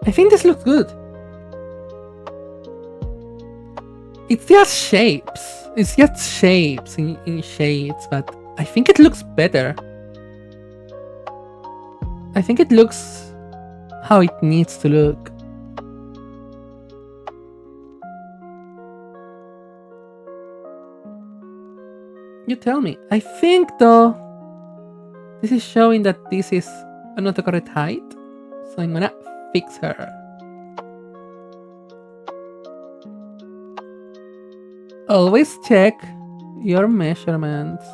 I think this looks good. It's just shapes. It's just shapes in shades, but I think it looks better. I think it looks how it needs to look. You tell me. I think though, this is showing that this is not the correct height. So I'm gonna fix her. Always check your measurements.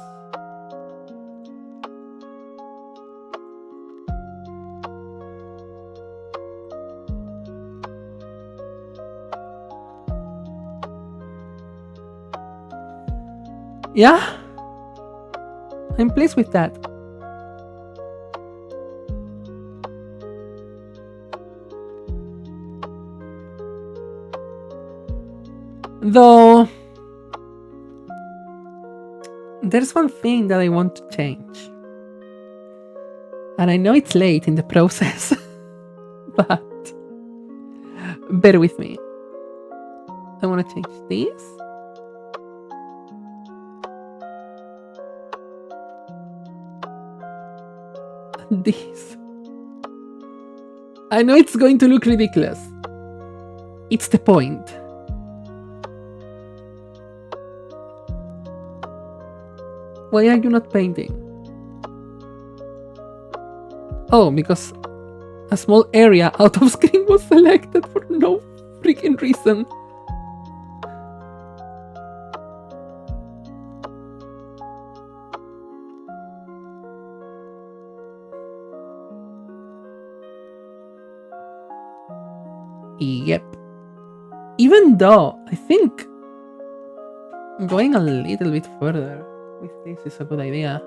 Yeah, I'm pleased with that. Though, there's one thing that I want to change. And I know it's late in the process, but bear with me. I want to change this. And this. I know it's going to look ridiculous. It's the point. Why are you not painting? Oh, because a small area out of screen was selected for no freaking reason. Yep. Even though I think going a little bit further with this is a good idea.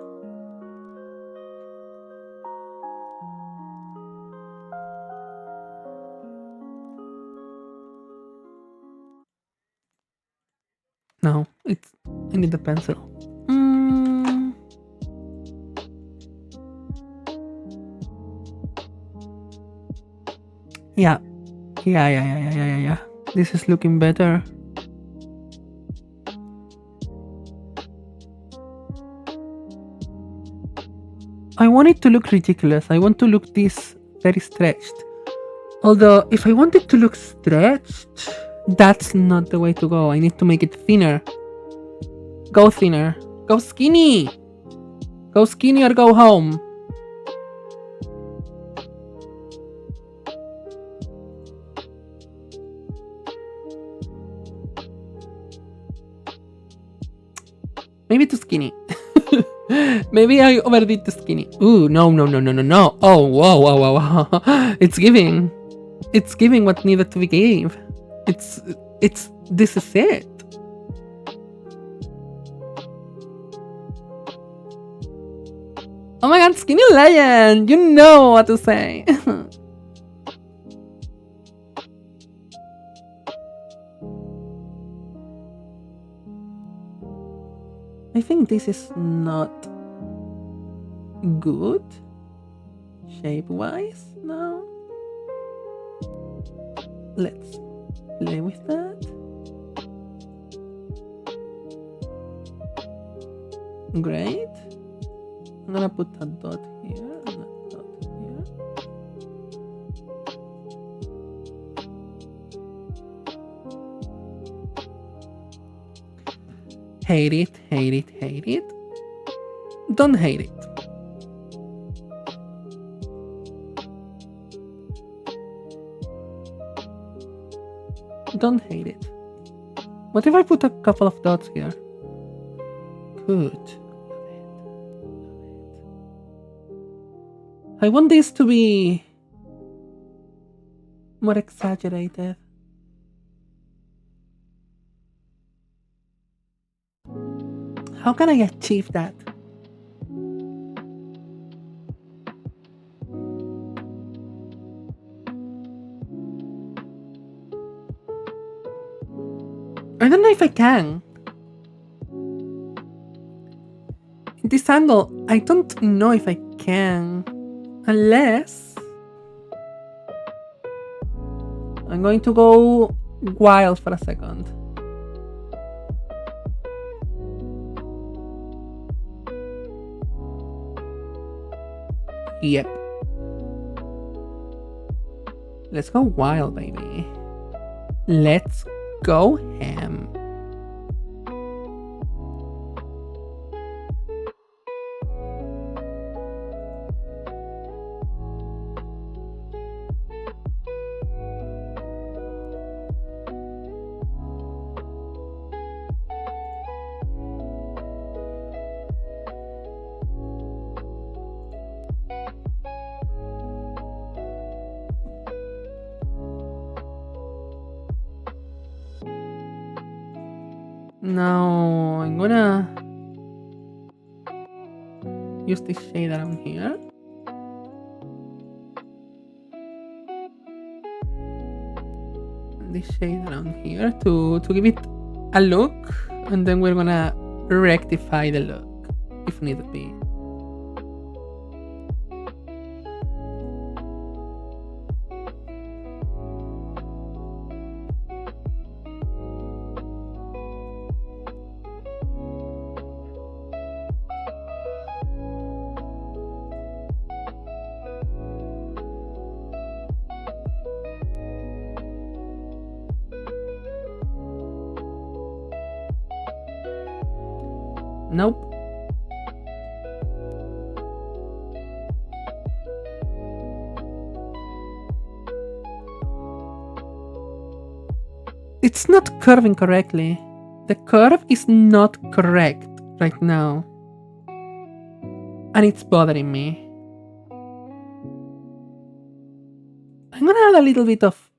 No, I need the pencil. Yeah. Yeah. This is looking better. I want it to look ridiculous. I want to look this very stretched. Although, if I want it to look stretched, that's not the way to go. I need to make it thinner. Go thinner. Go skinny! Go skinny or go home. Maybe too skinny. Maybe I overdid the skinny. Ooh, no. Oh, whoa. It's giving. It's giving what needed to be gave. This is it. Oh my god, skinny legend! You know what to say. I think this is not good shape-wise now. Let's play with that. Great. I'm gonna put a dot here and a dot here. Hate it. Don't hate it. Don't hate it. What if I put a couple of dots here? Good. I want this to be more exaggerated. How can I achieve that? I don't know if I can. In this angle, I don't know if I can. Unless I'm going to go wild for a second. Yep. Let's go wild, baby. Let's go ham. Now I'm gonna use this shade around here. And this shade around here to give it a look, and then we're gonna rectify the look if need be. Nope. It's not curving correctly. The curve is not correct right now. And it's bothering me. I'm gonna add a little bit of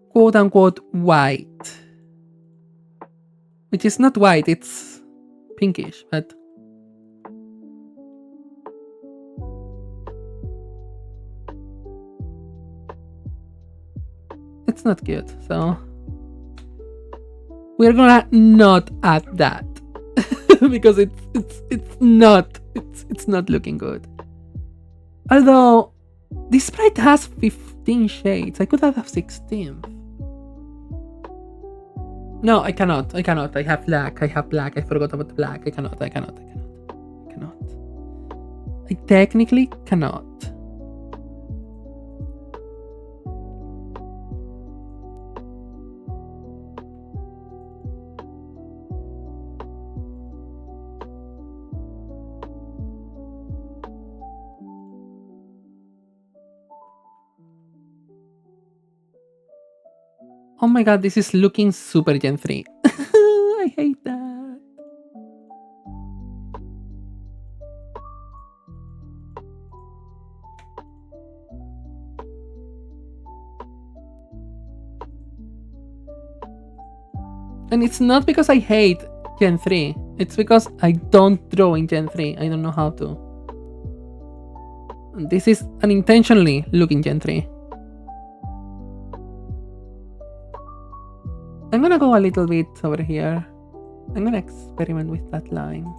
quote-unquote white. Which is not white, it's pinkish, but it's not good, so we're gonna not add that because it's not looking good. Although this sprite has 15 shades, I could have 16. No, I cannot. I have black. I forgot about the black. I cannot. I technically cannot. Oh my god, this is looking super Gen 3. I hate that. And it's not because I hate Gen 3. It's because I don't draw in Gen 3. I don't know how to. And this is unintentionally looking Gen 3. I'm gonna go a little bit over here. I'm gonna experiment with that line.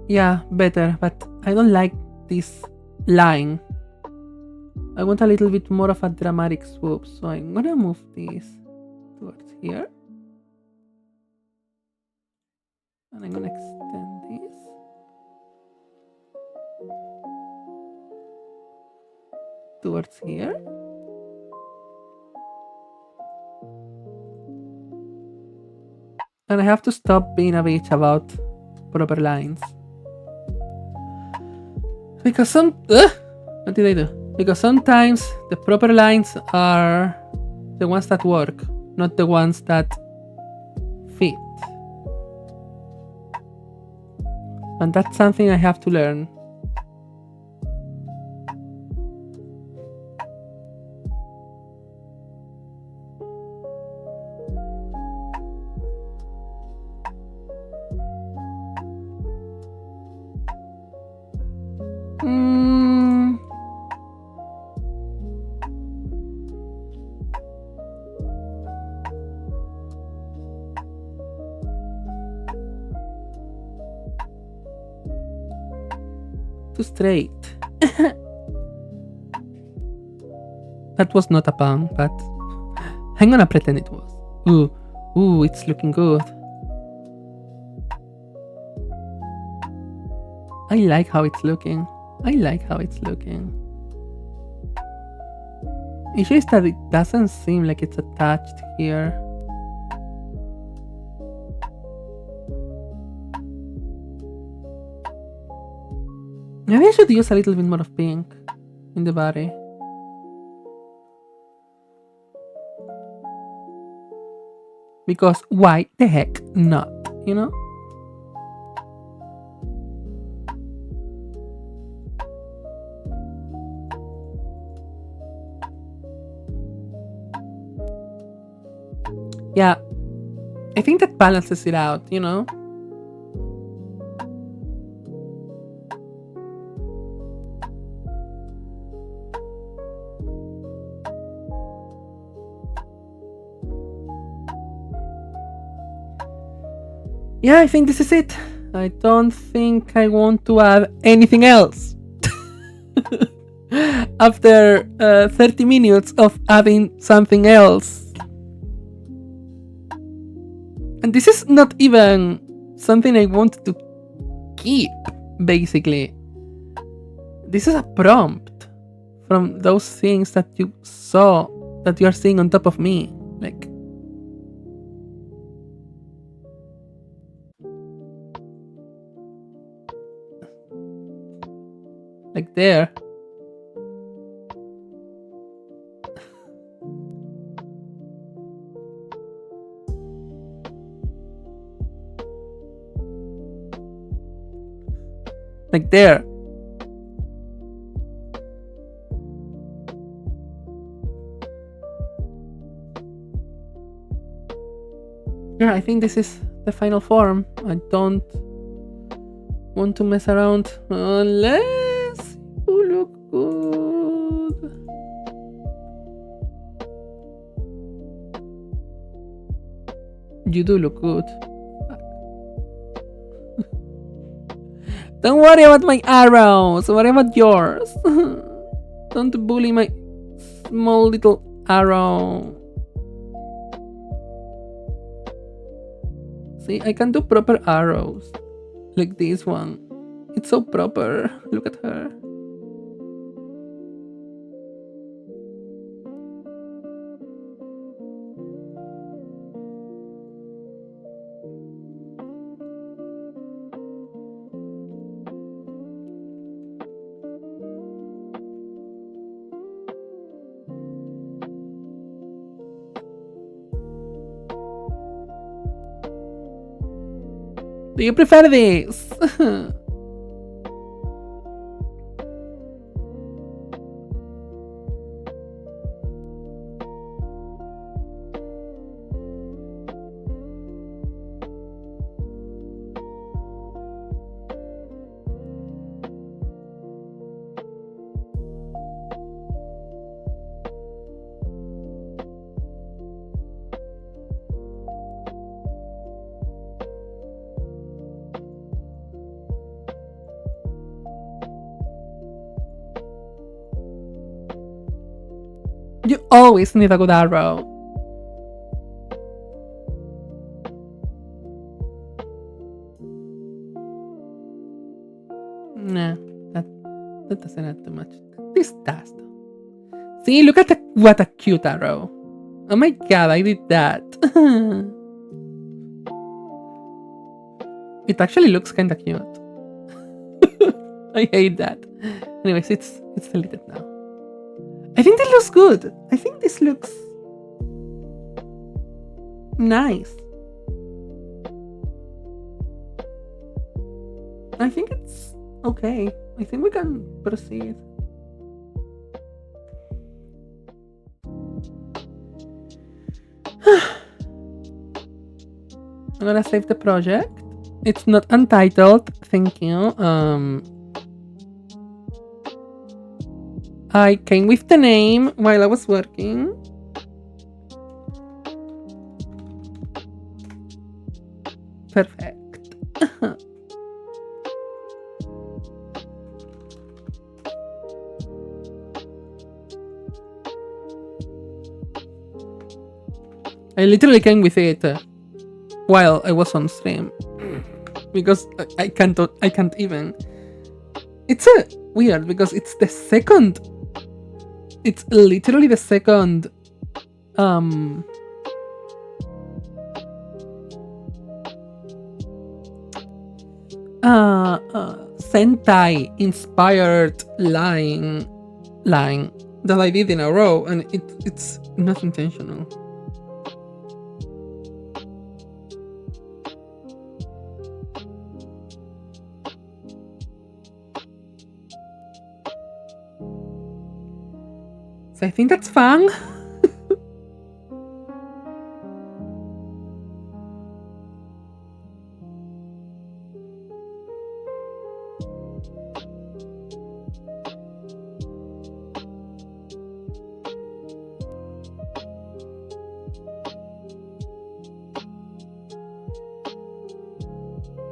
Yeah, better, but I don't like this line. I want a little bit more of a dramatic swoop, so I'm gonna move this towards here. And I'm gonna extend this. Towards here. And I have to stop being a bitch about proper lines. Because what did I do? Because sometimes the proper lines are the ones that work, not the ones that fit. And that's something I have to learn. Too straight. That was not a pun, but I'm gonna pretend it was. Ooh, it's looking good. I like how it's looking. It's just that it doesn't seem like it's attached here. Maybe I should use a little bit more of pink in the body. Because why the heck not, you know? Yeah, I think that balances it out, you know? Yeah, I think this is it. I don't think I want to add anything else. After 30 minutes of adding something else. And this is not even something I want to keep, basically. This is a prompt from those things that you saw, that you are seeing on top of me. Like there. Like there. Yeah, I think this is the final form. I don't want to mess around unless you look good. You do look good. Don't worry about my arrows. Worry about yours. Don't bully my small little arrow. See, I can do proper arrows. Like this one. It's so proper. Look at her. Do you prefer this? You always need a good arrow. Nah, that doesn't add too much. This does. See, look at what a cute arrow. Oh my god, I did that. It actually looks kind of cute. I hate that. Anyways, it's deleted now. I think this looks good. I think this looks nice. I think it's okay. I think we can proceed. I'm gonna save the project. It's not untitled. Thank you. I came with the name while I was working. Perfect. I literally came with it while I was on stream because I can't even. It's weird because it's the second. It's literally the second Sentai inspired line that I did in a row, and it's not intentional. So I think that's fun.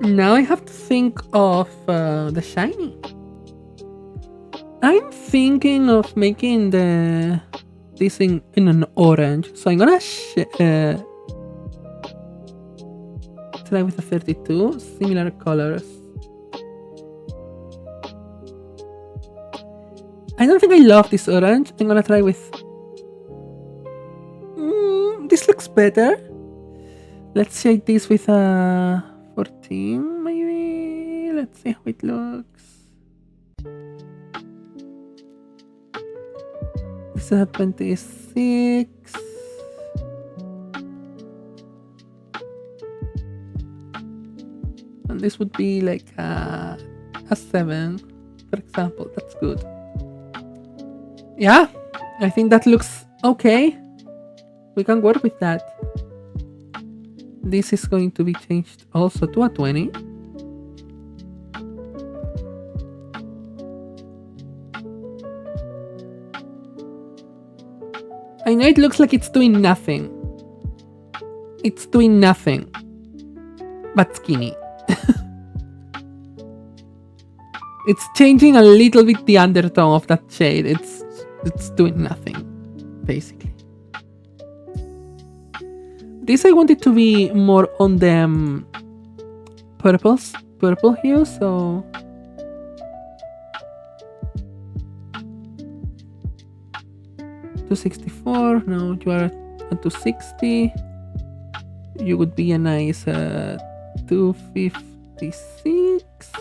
Now I have to think of the shiny. I'm thinking of making this in an orange, so I'm gonna try with a 32 similar colors. I don't think I love this orange. I'm gonna try with. This looks better. Let's shade this with a 14, maybe. Let's see how it looks. This is a 26. And this would be like a 7, for example. That's good. Yeah, I think that looks okay. We can work with that. This is going to be changed also to a 20. I know it looks like it's doing nothing. It's doing nothing. But skinny. It's changing a little bit the undertone of that shade. It's doing nothing, basically. This I want it to be more on the purple hue, so 264. No, you are at 260. You would be a nice 256.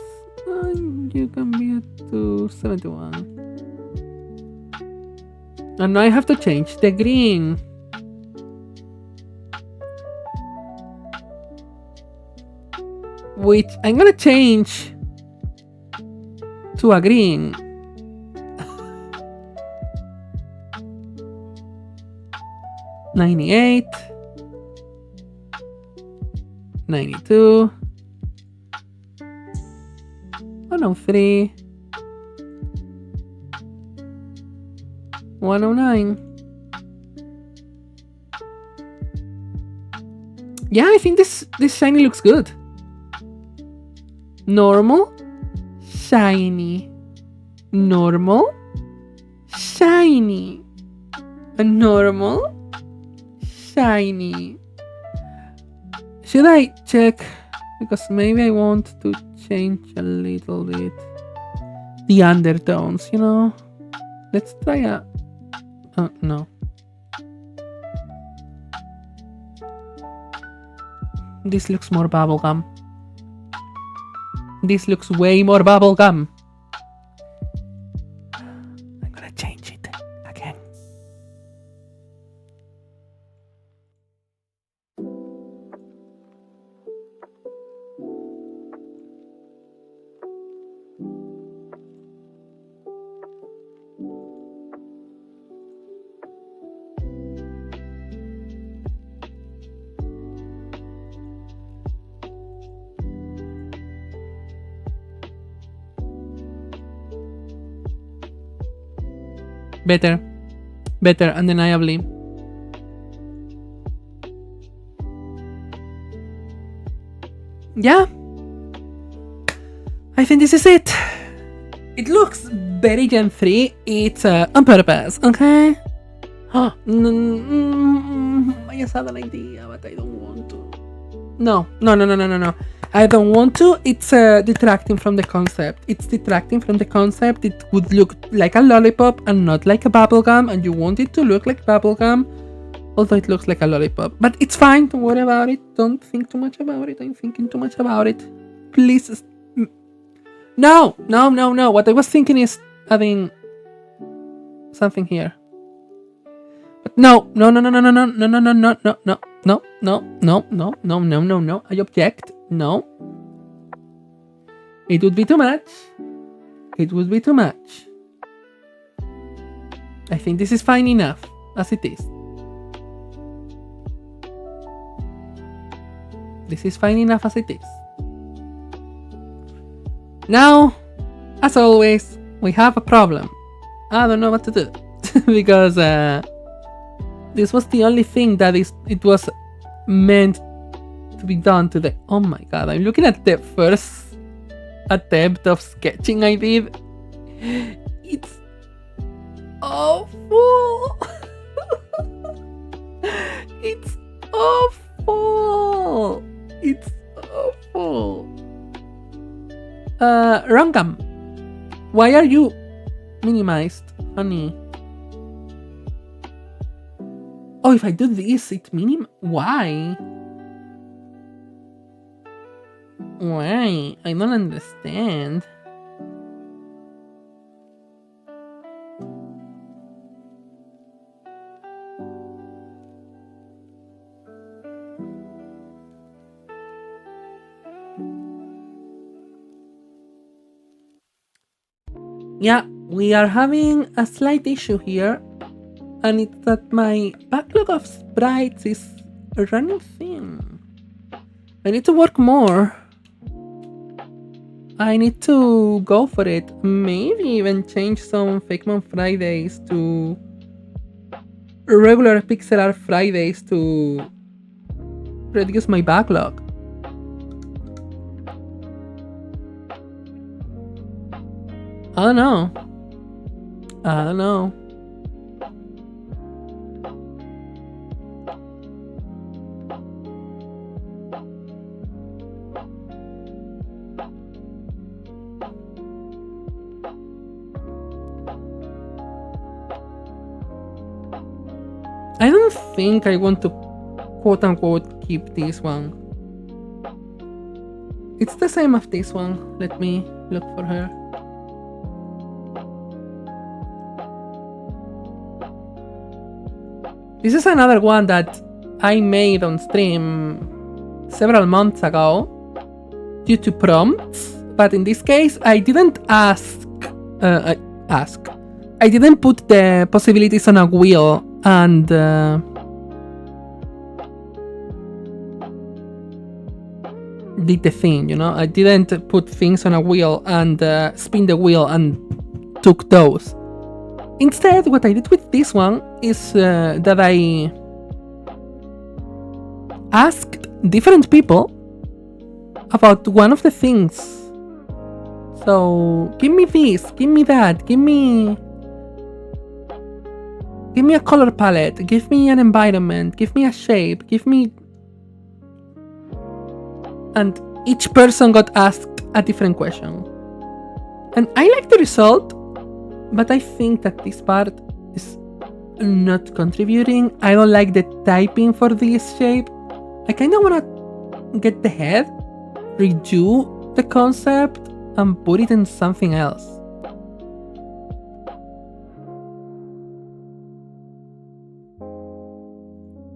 And you can be at 271. And now I have to change the green. which I'm gonna change to a green. $98, $92, $103, $109. Yeah, I think this shiny looks good. Normal, shiny, normal, shiny, a normal, shiny. Should I check? Because maybe I want to change a little bit the undertones, you know? Let's try a... no. This looks more bubblegum. This looks way more bubblegum. I'm gonna change it again. Better, undeniably. Yeah, I think this is it. It looks very Gen 3. It's on purpose, okay? I just had an idea, but I don't want to. No. I don't want to. It's detracting from the concept. It's detracting from the concept. It would look like a lollipop and not like a bubblegum, and you want it to look like bubblegum, although it looks like a lollipop. But it's fine. Don't worry about it. Don't think too much about it. I'm thinking too much about it. Please. No. What I was thinking is adding something here. But no. I object. No. It would be too much. I think this is fine enough as it is. Now, as always, we have a problem. I don't know what to do because this was the only thing that it was meant to be done today. Oh my god, I'm looking at the first attempt of sketching I did. It's awful. It's awful. Rangam, why are you minimized, honey? Oh, if I do this, it why? Why? I don't understand. Yeah, we are having a slight issue here, and it's that my backlog of sprites is running thin. I need to work more. I need to go for it. Maybe even change some Fakemon Fridays to regular pixel art Fridays to reduce my backlog. I don't know. I don't think I want to quote-unquote keep this one. It's the same as this one. Let me look for her. This is another one that I made on stream several months ago. due to prompts, but in this case, I didn't ask. I didn't put the possibilities on a wheel and did the thing, you know? I didn't put things on a wheel and spin the wheel and took those. Instead, what I did with this one is that I asked different people about one of the things. So, give me this, give me that, give me a color palette, give me an environment, give me a shape, give me... And each person got asked a different question. And I like the result, but I think that this part is not contributing. I don't like the typing for this shape. I kind of want to get the head, redo the concept, and put it in something else.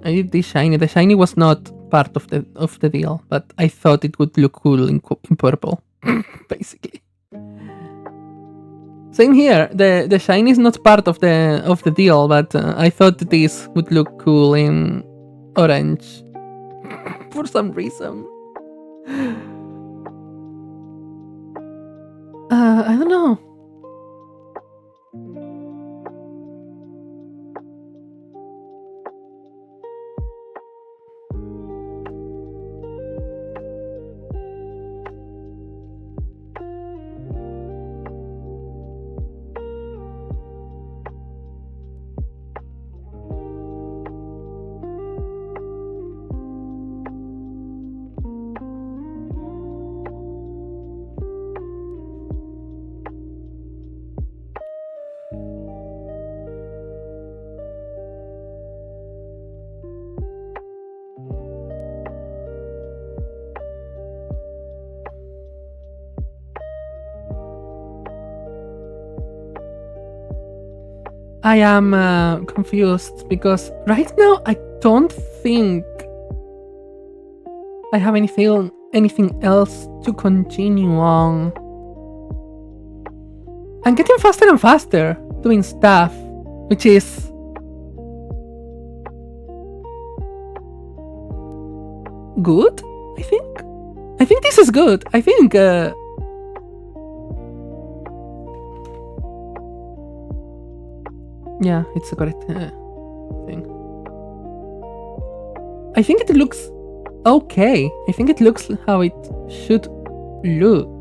I did this shiny. The shiny was not part of the deal, but I thought it would look cool in purple, basically. Same here. The shiny is not part of the deal, but I thought this would look cool in orange for some reason. I don't know. I am confused because right now I don't think I have anything else to continue on. I'm getting faster and faster doing stuff, which is good, I think. I think this is good. I think yeah, it's a correct thing. I think it looks okay. I think it looks how it should look.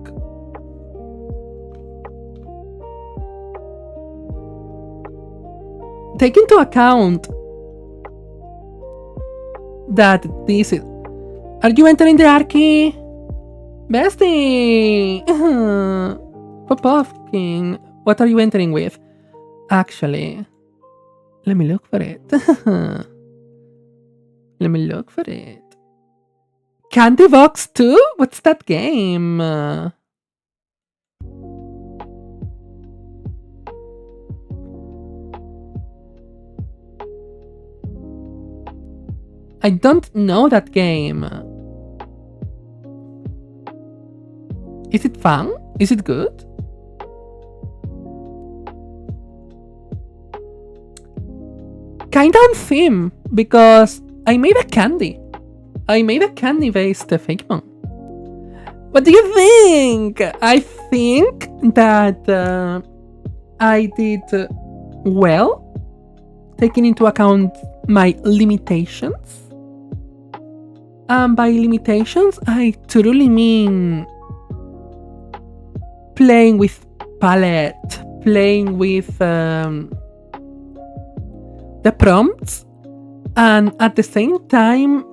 Take into account that this is... Are you entering the Arky? Bestie! Popovkin. What are you entering with? Actually, let me look for it. Let me look for it. Candy Box 2? What's that game? I don't know that game. Is it fun? Is it good? Kinda on theme, because I made a candy. I made a candy-based Fakemon. What do you think? I think that I did well, taking into account my limitations. And by limitations, I truly mean playing with palette, playing with the prompts, and at the same time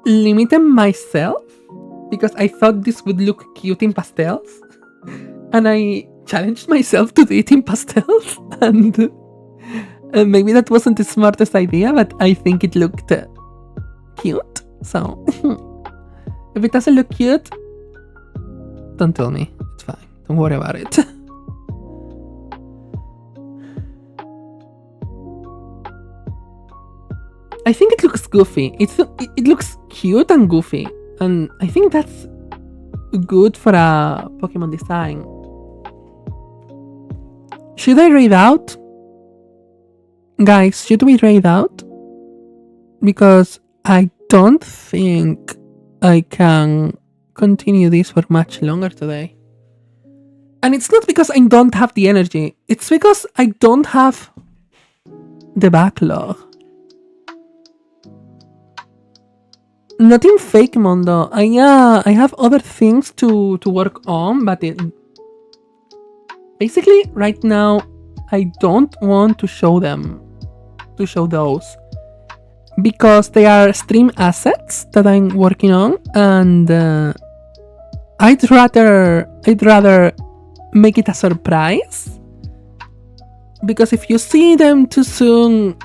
limiting myself because I thought this would look cute in pastels, and I challenged myself to do it in pastels, and maybe that wasn't the smartest idea, but I think it looked cute. So if it doesn't look cute, don't tell me. It's fine. Don't worry about it. I think it looks goofy. It looks cute and goofy, and I think that's good for a Pokemon design. Should I raid out? Guys, should we raid out? Because I don't think I can continue this for much longer today. And it's not because I don't have the energy, it's because I don't have the backlog. Not in Fakemon though. I have other things to work on, but basically right now I don't want to show those because they are stream assets that I'm working on, and I'd rather make it a surprise, because if you see them too soon,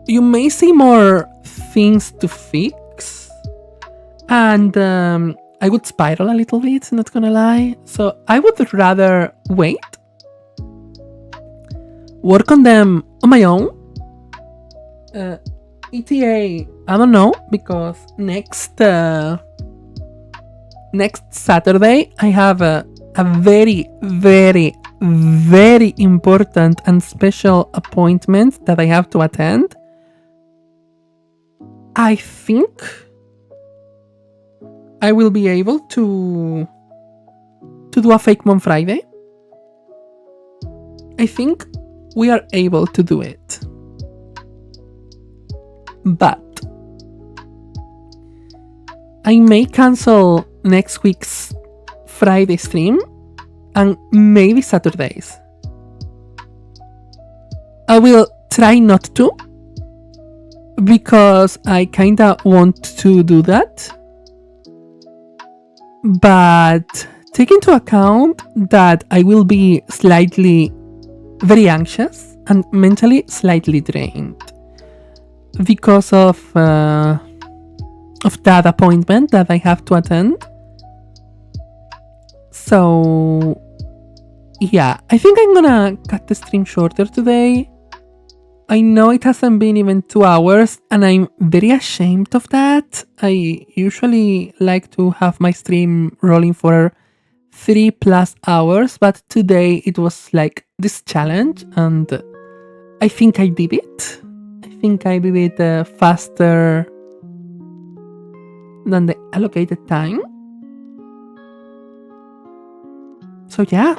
you may see more things to fix, and I would spiral a little bit, not gonna lie. So I would rather wait, work on them on my own. ETA, I don't know, because next Saturday I have a very, very, very important and special appointment that I have to attend. I think I will be able to do a Fakemon Friday. I think we are able to do it. But I may cancel next week's Friday stream and maybe Saturdays. I will try not to, because I kinda want to do that. But take into account that I will be slightly very anxious and mentally slightly drained because of that appointment that I have to attend. So yeah, I think I'm gonna cut the stream shorter today. I know it hasn't been even 2 hours, and I'm very ashamed of that. I usually like to have my stream rolling for 3+ hours, but today it was like this challenge, and I think I did it. I think I did it faster than the allocated time. So yeah,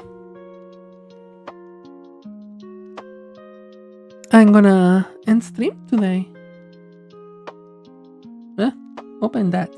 I'm gonna end stream today. Open that.